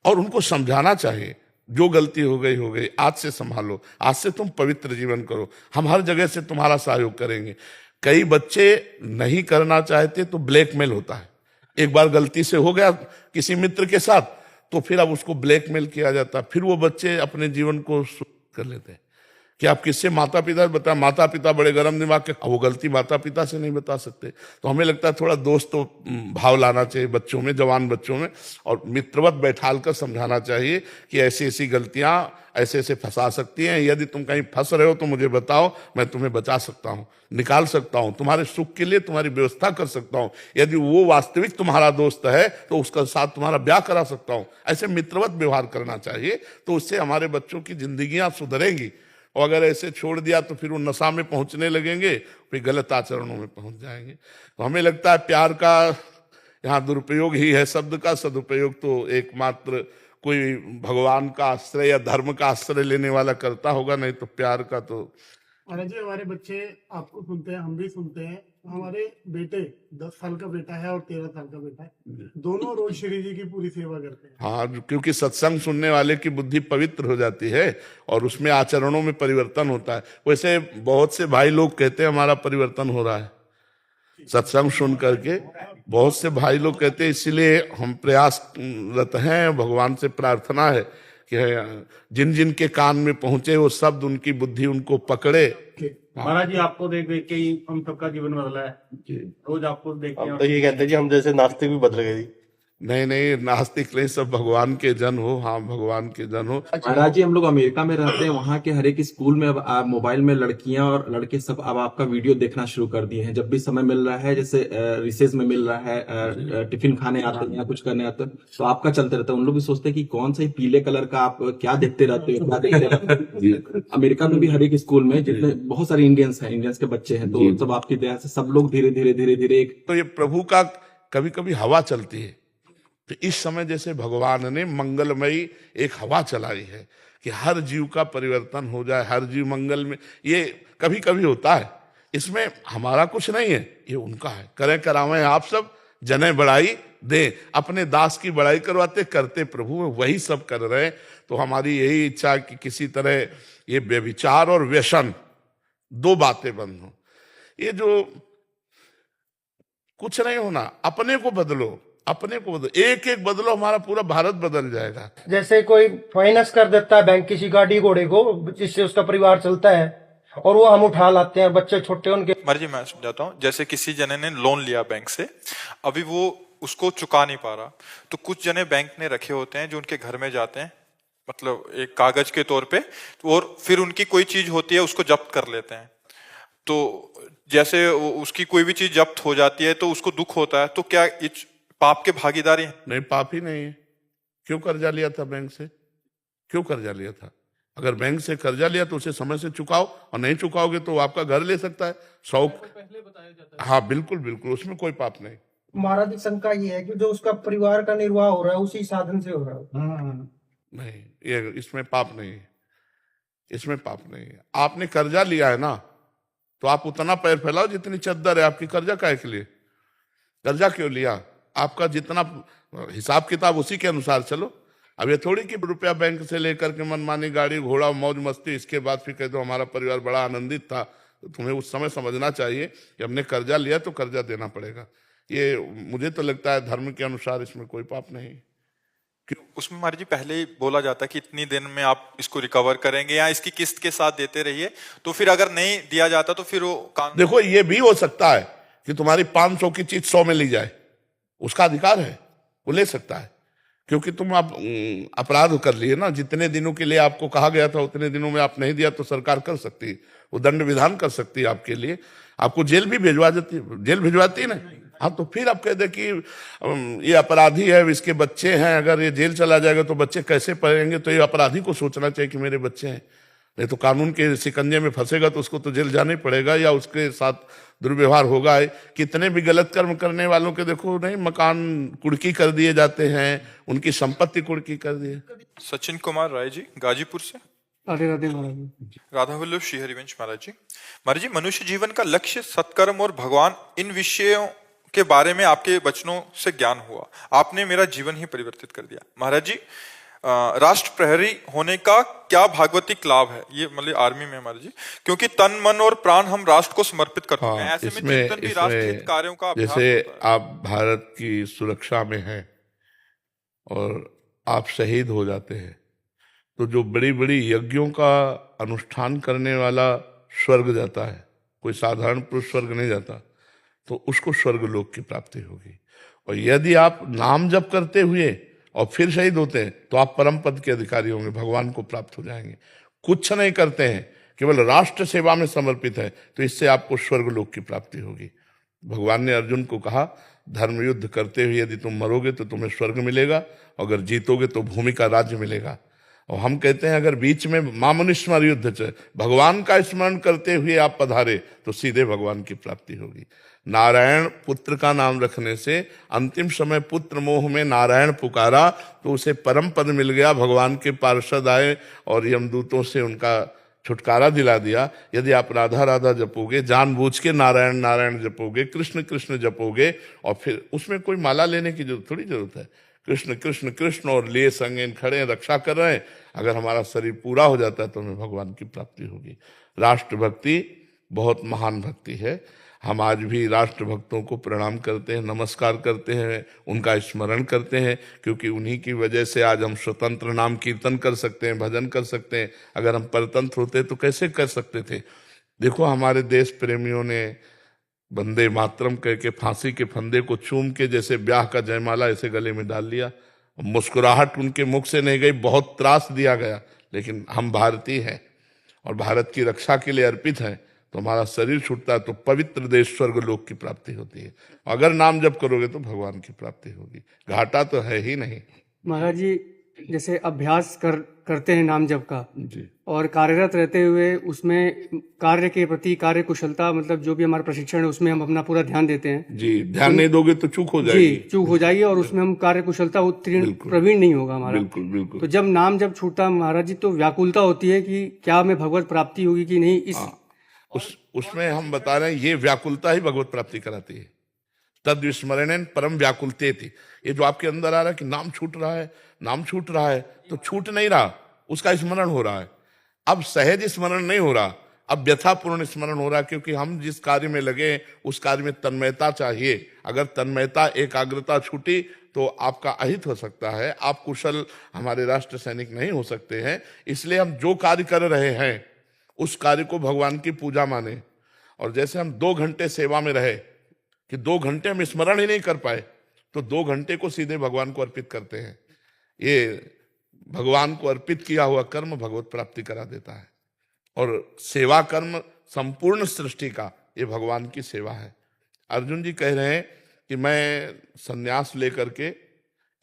और उनको समझाना चाहिए जो गलती हो गई, आज से संभालो, आज से तुम पवित्र जीवन करो, हम हर जगह से तुम्हारा सहयोग करेंगे। कई बच्चे नहीं करना चाहते तो ब्लैकमेल होता है। एक बार गलती से हो गया किसी मित्र के साथ तो फिर अब उसको ब्लैकमेल किया जाता है, फिर वो बच्चे अपने जीवन को कर लेते हैं कि आप किससे माता पिता बता, माता पिता बड़े गर्म दिमाग के, वो गलती माता पिता से नहीं बता सकते। तो हमें लगता है थोड़ा दोस्त तो भाव लाना चाहिए बच्चों में, जवान बच्चों में, और मित्रवत बैठाल कर समझाना चाहिए कि ऐसी ऐसी गलतियां ऐसे ऐसे फंसा सकती हैं, यदि तुम कहीं फंस रहे हो तो मुझे बताओ, मैं तुम्हें बचा सकता हूं, निकाल सकता हूं, तुम्हारे सुख के लिए तुम्हारी व्यवस्था कर सकता हूं, यदि वो वास्तविक तुम्हारा दोस्त है तो उसका साथ तुम्हारा ब्याह करा सकता हूं। ऐसे मित्रवत व्यवहार करना चाहिए, तो उससे हमारे बच्चों की जिंदगियां सुधरेंगी। और अगर ऐसे छोड़ दिया तो फिर वो नशा में पहुंचने लगेंगे, फिर गलत आचरणों में पहुंच जाएंगे। तो हमें लगता है प्यार का यहाँ दुरुपयोग ही है शब्द का, सदुपयोग तो एकमात्र कोई भगवान का आश्रय या धर्म का आश्रय लेने वाला करता होगा, नहीं तो प्यार का तो। महाराज जी, हमारे बच्चे आपको सुनते हैं, हम भी सुनते हैं। हमारे बेटे 10 साल का बेटा है और 13 साल का बेटा है, दोनों रोज श्री जी की पूरी सेवा करते हैं। हाँ, क्योंकि सत्संग सुनने वाले की बुद्धि पवित्र हो जाती है और उसमें आचरणों में परिवर्तन होता है। वैसे बहुत से भाई लोग कहते हैं हमारा परिवर्तन हो रहा है सत्संग सुन करके, बहुत से भाई लोग कहते हैं, इसलिए हम प्रयासरत हैं, भगवान से प्रार्थना है कि जिन जिन के कान में पहुंचे वो शब्द उनकी बुद्धि उनको पकड़े। महाराज जी, आपको देख देख के ही हम सबका जीवन बदला है। रोज आपको देख के हम तो ये कहते हैं जी, हम जैसे नास्तिक भी बदल गए जी। नहीं, नास्तिक नहीं, सब भगवान के जन हो। हाँ, भगवान के जन हो। महाराज जी, हम लोग अमेरिका में रहते हैं, वहाँ के हर एक स्कूल में अब मोबाइल में लड़कियां और लड़के सब अब आपका वीडियो देखना शुरू कर दिए हैं। जब भी समय मिल रहा है, जैसे रिसेस में मिल रहा है, टिफिन खाने आते हैं या कुछ करने आते हैं, तो आपका चलते रहता है। उन लोग भी सोचते हैं कि कौन सा पीले कलर का आप क्या देखते रहते हो, क्या देखते रहते हो। अमेरिका में भी हर एक स्कूल में जितने बहुत सारे इंडियंस हैं, इंडियंस के बच्चे हैं, तो सब आपकी दया से सब लोग धीरे धीरे एक, तो ये प्रभु का कभी कभी हवा चलती है। तो इस समय जैसे भगवान ने मंगलमयी एक हवा चलाई है कि हर जीव का परिवर्तन हो जाए, हर जीव मंगल में, ये कभी कभी होता है। इसमें हमारा कुछ नहीं है, ये उनका है। करें करावें आप सब, जने बड़ाई दे, अपने दास की बड़ाई करवाते करते प्रभु में वही सब कर रहे हैं। तो हमारी यही इच्छा कि किसी तरह ये व्यभिचार और व्यसन दो बातें बंद हो। ये जो कुछ नहीं होना, अपने को बदलो, अपने को बदलो, एक एक बदलो, हमारा पूरा भारत बदल जाएगा। जैसे कोई फाइनेंस कर देता है बैंक किसी गाड़ी घोड़े को, जिससे उसका परिवार चलता है, और वो हम उठा लाते हैं, बच्चे छोटे उनके। मर्जी, मैं समझाता हूँ। जैसे किसी जने ने लोन लिया बैंक से, अभी वो उसको चुका नहीं पा रहा, तो कुछ जने बैंक ने रखे होते हैं जो उनके घर में जाते हैं, मतलब एक कागज के तौर पे, और फिर उनकी कोई चीज होती है उसको जब्त कर लेते हैं। तो जैसे उसकी कोई भी चीज जब्त हो जाती है तो उसको दुख होता है, तो क्या पाप के भागीदारी है? नहीं, पाप ही नहीं है। क्यों कर्जा लिया था बैंक से? क्यों कर्जा लिया था? अगर बैंक से कर्जा लिया तो उसे समय से चुकाओ, और नहीं चुकाओगे तो आपका घर ले सकता है। शौक, हाँ बिल्कुल बिल्कुल, उसमें कोई पाप नहीं। महाराज की शंका ये है कि जो उसका परिवार का निर्वाह हो रहा है उसी साधन से हो रहा है। नहीं, ये इसमें पाप नहीं है, इसमें पाप नहीं है। आपने कर्जा लिया है ना, तो आप उतना पैर फैलाओ जितनी चद्दर है आपकी। कर्जा काहे के लिए? कर्जा क्यों लिया? आपका जितना हिसाब किताब उसी के अनुसार चलो। अब ये थोड़ी कि रुपया बैंक से लेकर के मनमानी गाड़ी घोड़ा मौज मस्ती, इसके बाद फिर कह दो हमारा परिवार बड़ा आनंदित था। तो तुम्हें उस समय समझना चाहिए कि हमने कर्जा लिया तो कर्जा देना पड़ेगा। ये मुझे तो लगता है धर्म के अनुसार इसमें कोई पाप नहीं। उसमें महाराज जी पहले ही बोला जाता है कि इतनी दिन में आप इसको रिकवर करेंगे या इसकी किस्त के साथ देते रहिए, तो फिर अगर नहीं दिया जाता तो फिर वो कानून। देखो, ये भी हो सकता है कि तुम्हारी 500 की चीज 100 में ली जाए, उसका अधिकार है, वो ले सकता है, क्योंकि तुम आप अपराध कर लिए ना। जितने दिनों के लिए आपको कहा गया था उतने दिनों में आप नहीं दिया तो सरकार कर सकती है, वो दंड विधान कर सकती है आपके लिए, आपको जेल भी भिजवा देती है, जेल भिजवाती है ना। हाँ, तो फिर आप कह दे कि ये अपराधी है, इसके बच्चे हैं, अगर ये जेल चला जाएगा तो बच्चे कैसे पढ़ेंगे, तो ये अपराधी को सोचना चाहिए कि मेरे बच्चे हैं, नहीं तो कानून के शिकंजे में फंसेगा तो उसको तो जेल जाना ही पड़ेगा, या उसके साथ दुर्व्यवहार होगा। कितने भी गलत कर्म करने वालों के देखो नहीं, मकान कुर्की कर दिए जाते हैं, उनकी संपत्ति कुर्की कर दी। सचिन कुमार राय जी गाजीपुर से। राधे राधे महाराज जी। राधा वल्लभ श्री हरिवंश महाराज जी। महाराज जी, मनुष्य जीवन का लक्ष्य, सत्कर्म और भगवान, इन विषयों के बारे में आपके वचनों से ज्ञान हुआ। आपने मेरा जीवन ही परिवर्तित कर दिया। महाराज जी, राष्ट्र प्रहरी होने का क्या भागवतिक लाभ है? ये मतलब आर्मी में महाराज जी, क्योंकि तन मन और प्राण हम राष्ट्र को समर्पित करते हैं। ऐसे में चिंतन भी राष्ट्रहित कार्यों का अभ्यास जैसे होता है। आप भारत की सुरक्षा में हैं और आप शहीद हो जाते हैं, तो जो बड़ी बड़ी यज्ञों का अनुष्ठान करने वाला स्वर्ग जाता है, कोई साधारण पुरुष स्वर्ग नहीं जाता, तो उसको स्वर्ग लोक की प्राप्ति होगी। और यदि आप नाम जप करते हुए और फिर शहीद होते हैं तो आप परम पद के अधिकारी होंगे, भगवान को प्राप्त हो जाएंगे। कुछ नहीं करते हैं, केवल राष्ट्र सेवा में समर्पित है, तो इससे आपको स्वर्ग लोक की प्राप्ति होगी। भगवान ने अर्जुन को कहा, धर्म युद्ध करते हुए यदि तुम मरोगे तो तुम्हें स्वर्ग मिलेगा, अगर जीतोगे तो भूमि का राज्य मिलेगा। और हम कहते हैं अगर बीच में मामनुष्मर युद्ध च भगवान का स्मरण करते हुए आप पधारे तो सीधे भगवान की प्राप्ति होगी। नारायण पुत्र का नाम रखने से अंतिम समय पुत्र मोह में नारायण पुकारा तो उसे परम पद मिल गया, भगवान के पार्षद आए और यमदूतों से उनका छुटकारा दिला दिया। यदि आप राधा राधा जपोगे, जानबूझ के नारायण नारायण जपोगे, कृष्ण कृष्ण जपोगे, और फिर उसमें कोई माला लेने की थोड़ी जरूरत है। कृष्ण कृष्ण कृष्ण और लिए संग खड़े रक्षा कर रहे हैं, अगर हमारा शरीर पूरा हो जाता है तो हमें भगवान की प्राप्ति होगी। राष्ट्र भक्ति बहुत महान भक्ति है। हम आज भी राष्ट्र भक्तों को प्रणाम करते हैं, नमस्कार करते हैं, उनका स्मरण करते हैं, क्योंकि उन्हीं की वजह से आज हम स्वतंत्र नाम कीर्तन कर सकते हैं, भजन कर सकते हैं। अगर हम परतंत्र होते तो कैसे कर सकते थे? देखो हमारे देश प्रेमियों ने वंदे मातरम कह के फांसी के फंदे को चूम के जैसे ब्याह का जयमाला ऐसे गले में डाल लिया। मुस्कुराहट उनके मुख से नहीं गई, बहुत त्रास दिया गया, लेकिन हम भारतीय हैं और भारत की रक्षा के लिए अर्पित हैं, तो हमारा शरीर छूटता है तो पवित्र देश स्वर्ग लोक की प्राप्ति होती है। अगर नाम जप करोगे तो भगवान की प्राप्ति होगी, घाटा तो है ही नहीं। महाराज जी, जैसे अभ्यास करते हैं नाम जप का जी, और कार्यरत रहते हुए उसमें कार्य के प्रति कार्य कुशलता, मतलब जो भी हमारा प्रशिक्षण है उसमें हम अपना पूरा ध्यान देते हैं। जी, ध्यान नहीं दोगे तो चूक हो जाएगी। जी, चूक हो जाएगी और उसमें हम कार्य कुशलता उत्तीर्ण प्रवीण नहीं होगा हमारा। बिल्कुल बिल्कुल। तो जब नाम जब छूटता महाराज जी तो व्याकुलता होती है कि क्या हमें भगवत प्राप्ति होगी कि नहीं। उसमें हम बता रहे हैं ये व्याकुलता ही भगवत प्राप्ति कराती है। तद विस्मरण परम व्याकुलते थी। ये जो आपके अंदर आ रहा है कि नाम छूट रहा है, नाम छूट रहा है, तो छूट नहीं रहा, उसका स्मरण हो रहा है। अब सहज स्मरण नहीं हो रहा, अब व्यथापूर्ण स्मरण हो रहा है, क्योंकि हम जिस कार्य में लगे उस कार्य में तन्मयता चाहिए। अगर तन्मयता एकाग्रता छूटी तो आपका अहित हो सकता है, आप कुशल हमारे राष्ट्र सैनिक नहीं हो सकते हैं। इसलिए हम जो कार्य कर रहे हैं उस कार्य को भगवान की पूजा माने। और जैसे हम 2 घंटे सेवा में रहे कि 2 घंटे हम स्मरण ही नहीं कर पाए, तो 2 घंटे को सीधे भगवान को अर्पित करते हैं। ये भगवान को अर्पित किया हुआ कर्म भगवत प्राप्ति करा देता है। और सेवा कर्म संपूर्ण सृष्टि का ये भगवान की सेवा है। अर्जुन जी कह रहे हैं कि मैं संन्यास लेकर के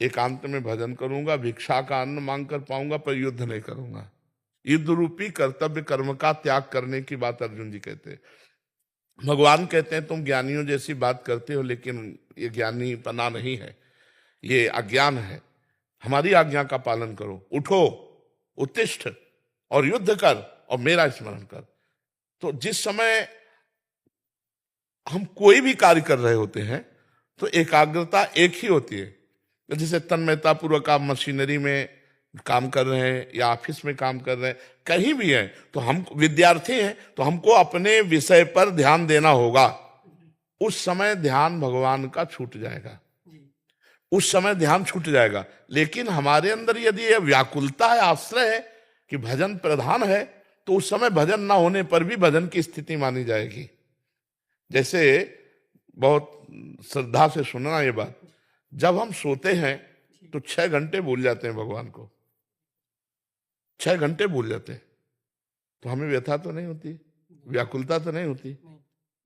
एकांत में भजन करूंगा, भिक्षा का अन्न मांग कर पाऊंगा, पर युद्ध नहीं करूंगा। युद्ध रूपी कर्तव्य कर्म का त्याग करने की बात अर्जुन जी कहते हैं। भगवान कहते हैं तुम ज्ञानियों जैसी बात करते हो, लेकिन ये ज्ञानी पना नहीं है, ये अज्ञान है। हमारी आज्ञा का पालन करो, उठो, उत्तिष्ठ और युद्ध कर और मेरा स्मरण कर। तो जिस समय हम कोई भी कार्य कर रहे होते हैं तो एकाग्रता एक ही होती है। जैसे तन्मयता पूर्वक आप मशीनरी में काम कर रहे हैं या ऑफिस में काम कर रहे हैं, कहीं भी हैं, तो हम विद्यार्थी हैं तो हमको अपने विषय पर ध्यान देना होगा। उस समय ध्यान भगवान का छूट जाएगा, उस समय ध्यान छूट जाएगा। लेकिन हमारे अंदर यदि यह व्याकुलता है, आश्रय है कि भजन प्रधान है, तो उस समय भजन ना होने पर भी भजन की स्थिति मानी जाएगी। जैसे बहुत श्रद्धा से सुनना ये बात, जब हम सोते हैं तो 6 घंटे भूल जाते हैं भगवान को, 6 घंटे भूल जाते हैं, तो हमें व्यथा तो नहीं होती, व्याकुलता तो नहीं होती,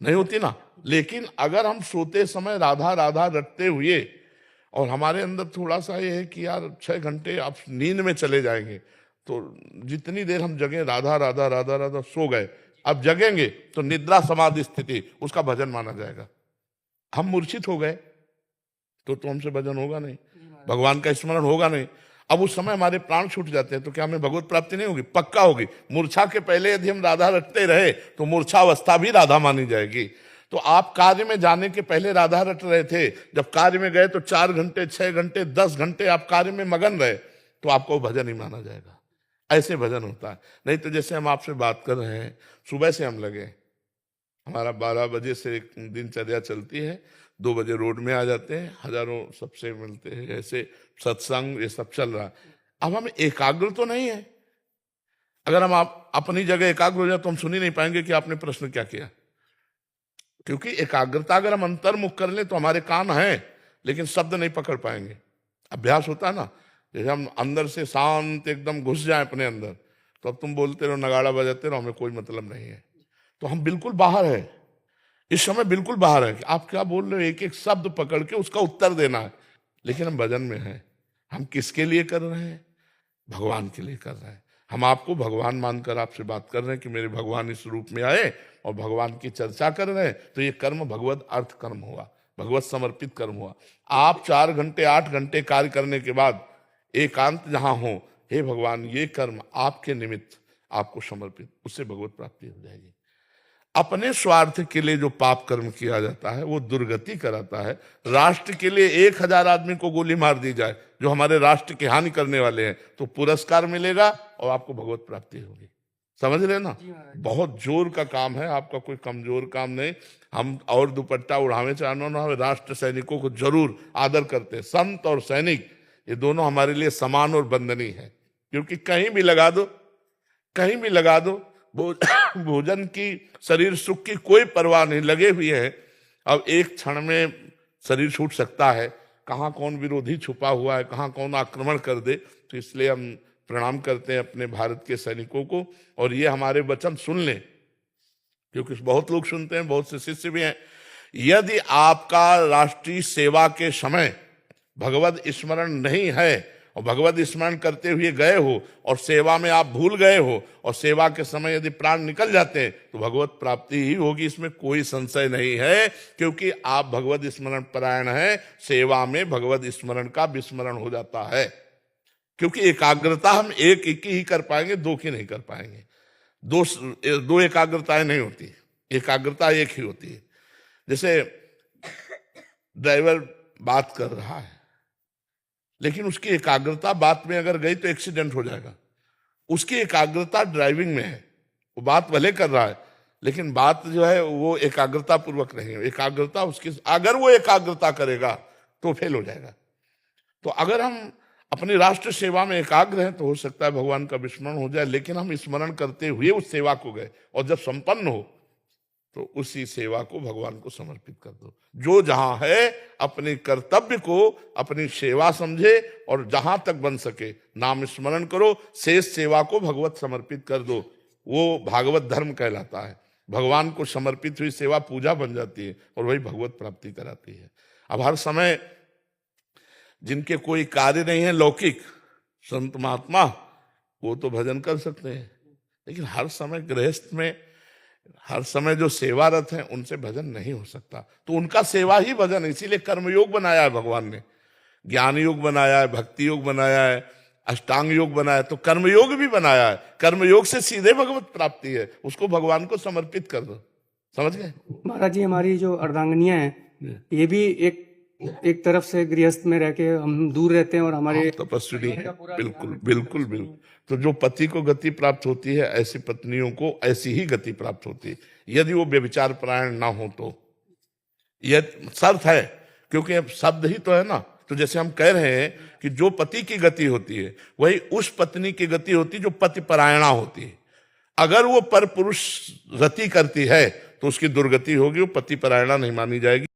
नहीं होती ना। लेकिन अगर हम सोते समय राधा राधा रटते हुए और हमारे अंदर थोड़ा सा ये है कि यार 6 घंटे आप नींद में चले जाएंगे, तो जितनी देर हम जगे राधा राधा राधा राधा सो गए, अब जगेंगे तो निद्रा समाधि स्थिति उसका भजन माना जाएगा। हम मूर्छित हो गए तो हमसे भजन होगा नहीं, भगवान का स्मरण होगा नहीं। अब उस समय हमारे प्राण छूट जाते हैं तो क्या हमें भगवत प्राप्ति नहीं होगी? पक्का होगी। मूर्छा के पहले यदि हम राधा रटते रहे तो मूर्छा अवस्था भी राधा मानी जाएगी। तो आप कार्य में जाने के पहले राधा रट रहे थे, जब कार्य में गए तो 4 घंटे 6 घंटे 10 घंटे आप कार्य में मगन रहे तो आपको भजन ही माना जाएगा। ऐसे भजन होता है। नहीं तो जैसे हम आपसे बात कर रहे हैं, सुबह से हम लगे, हमारा 12 बजे से एक दिनचर्या चलती है, 2 बजे रोड में आ जाते हैं, हजारों सबसे मिलते हैं, ऐसे सत्संग ये सब चल रहा है। अब हम एकाग्र तो नहीं है। अगर हम आप अपनी जगह एकाग्र हो जाए तो हम सुन ही नहीं पाएंगे कि आपने प्रश्न क्या किया, क्योंकि एकाग्रता अगर हम अंतर्मुख कर ले तो हमारे कान हैं लेकिन शब्द नहीं पकड़ पाएंगे। अभ्यास होता है ना, जैसे हम अंदर से शांत एकदम घुस जाए अपने अंदर, तो अब तुम बोलते रहो, नगाड़ा बजाते रहो, हमें कोई मतलब नहीं है। तो हम बिल्कुल बाहर है, इस समय बिल्कुल बाहर है कि आप क्या बोल रहे हो, एक एक शब्द पकड़ के उसका उत्तर देना है। लेकिन हम भजन में हैं। हम किसके लिए कर रहे हैं? भगवान के लिए कर रहे हैं। हम आपको भगवान मानकर आपसे बात कर रहे हैं कि मेरे भगवान इस रूप में आए और भगवान की चर्चा कर रहे हैं, तो ये कर्म भगवत अर्थ कर्म हुआ, भगवत समर्पित कर्म हुआ। आप 4 घंटे 8 घंटे कार्य करने के बाद एकांत जहां हो, हे भगवान ये कर्म आपके निमित्त आपको समर्पित, उससे भगवत प्राप्ति हो जाएगी। अपने स्वार्थ के लिए जो पाप कर्म किया जाता है वो दुर्गति कराता है। राष्ट्र के लिए 1000 आदमी को गोली मार दी जाए जो हमारे राष्ट्र की हानि करने वाले हैं, तो पुरस्कार मिलेगा और आपको भगवत प्राप्ति होगी। समझ रहे ना? बहुत जोर का काम है, आपका कोई कमजोर काम नहीं। हम और दुपट्टा उड़ावे चाहे ना, राष्ट्र सैनिकों को जरूर आदर करते हैं। संत और सैनिक ये दोनों हमारे लिए समान और बंदनीय है, क्योंकि कहीं भी लगा दो, कहीं भी लगा दो, भोजन की, शरीर सुख की कोई परवाह नहीं, लगे हुए हैं। अब एक क्षण में शरीर छूट सकता है, कहाँ कौन विरोधी छुपा हुआ है, कहाँ कौन आक्रमण कर दे। तो इसलिए हम प्रणाम करते हैं अपने भारत के सैनिकों को, और ये हमारे वचन सुन लें, क्योंकि बहुत लोग सुनते हैं, बहुत से शिष्य भी हैं। यदि आपका राष्ट्रीय सेवा के समय भगवत स्मरण नहीं है और भगवत स्मरण करते हुए गए हो और सेवा में आप भूल गए हो और सेवा के समय यदि प्राण निकल जाते हैं तो भगवत प्राप्ति ही होगी, इसमें कोई संशय नहीं है, क्योंकि आप भगवत स्मरण परायण हैं। सेवा में भगवत स्मरण का विस्मरण हो जाता है, क्योंकि एकाग्रता हम एक ही कर पाएंगे, 2 की नहीं कर पाएंगे। दो एकाग्रताएं नहीं होती, एकाग्रता एक ही होती है। जैसे ड्राइवर बात कर रहा है, लेकिन उसकी एकाग्रता बात में अगर गई तो एक्सीडेंट हो जाएगा। उसकी एकाग्रता ड्राइविंग में है, वो बात भले कर रहा है लेकिन बात जो है वो एकाग्रता पूर्वक नहीं है। एकाग्रता उसकी, अगर वो एकाग्रता करेगा तो फेल हो जाएगा। तो अगर हम अपनी राष्ट्र सेवा में एकाग्र हैं तो हो सकता है भगवान का विस्मरण हो जाए, लेकिन हम स्मरण करते हुए उस सेवा को गए, और जब संपन्न हो तो उसी सेवा को भगवान को समर्पित कर दो। जो जहां है अपने कर्तव्य को अपनी सेवा समझे और जहां तक बन सके नाम स्मरण करो, शेष सेवा को भगवत समर्पित कर दो। वो भागवत धर्म कहलाता है। भगवान को समर्पित हुई सेवा पूजा बन जाती है और वही भगवत प्राप्ति कराती है। अब हर समय जिनके कोई कार्य नहीं है लौकिक, संत महात्मा, वो तो भजन कर सकते हैं, लेकिन हर समय गृहस्थ में हर समय जो सेवारत हैं उनसे भजन नहीं हो सकता। तो उनका सेवा ही भजन है। इसीलिए कर्मयोग बनाया है भगवान ने, ज्ञान योग बनाया है, भक्ति योग बनाया है, अष्टांग योग बनाया है, तो कर्मयोग भी बनाया है। कर्मयोग से सीधे भगवत प्राप्ति है, उसको भगवान को समर्पित कर दो। समझ गए महाराज जी? हमारी जो अर्धांगिनियां हैं ये भी एक तरफ से गृहस्थ में रह के हम दूर रहते हैं और हमारे तपस्वी है। बिल्कुल बिल्कुल बिल्कुल। तो जो पति को गति प्राप्त होती है, ऐसी पत्नियों को ऐसी ही गति प्राप्त होती है, यदि वो व्यभिचार परायण ना हो तो। यह शर्त है, क्योंकि अब शब्द ही तो है ना। तो जैसे हम कह रहे हैं कि जो पति की गति होती है वही उस पत्नी की गति होती है जो पति परायणा होती है। अगर वो पर पुरुष रति करती है तो उसकी दुर्गति होगी, वो पति परायणा नहीं मानी जाएगी।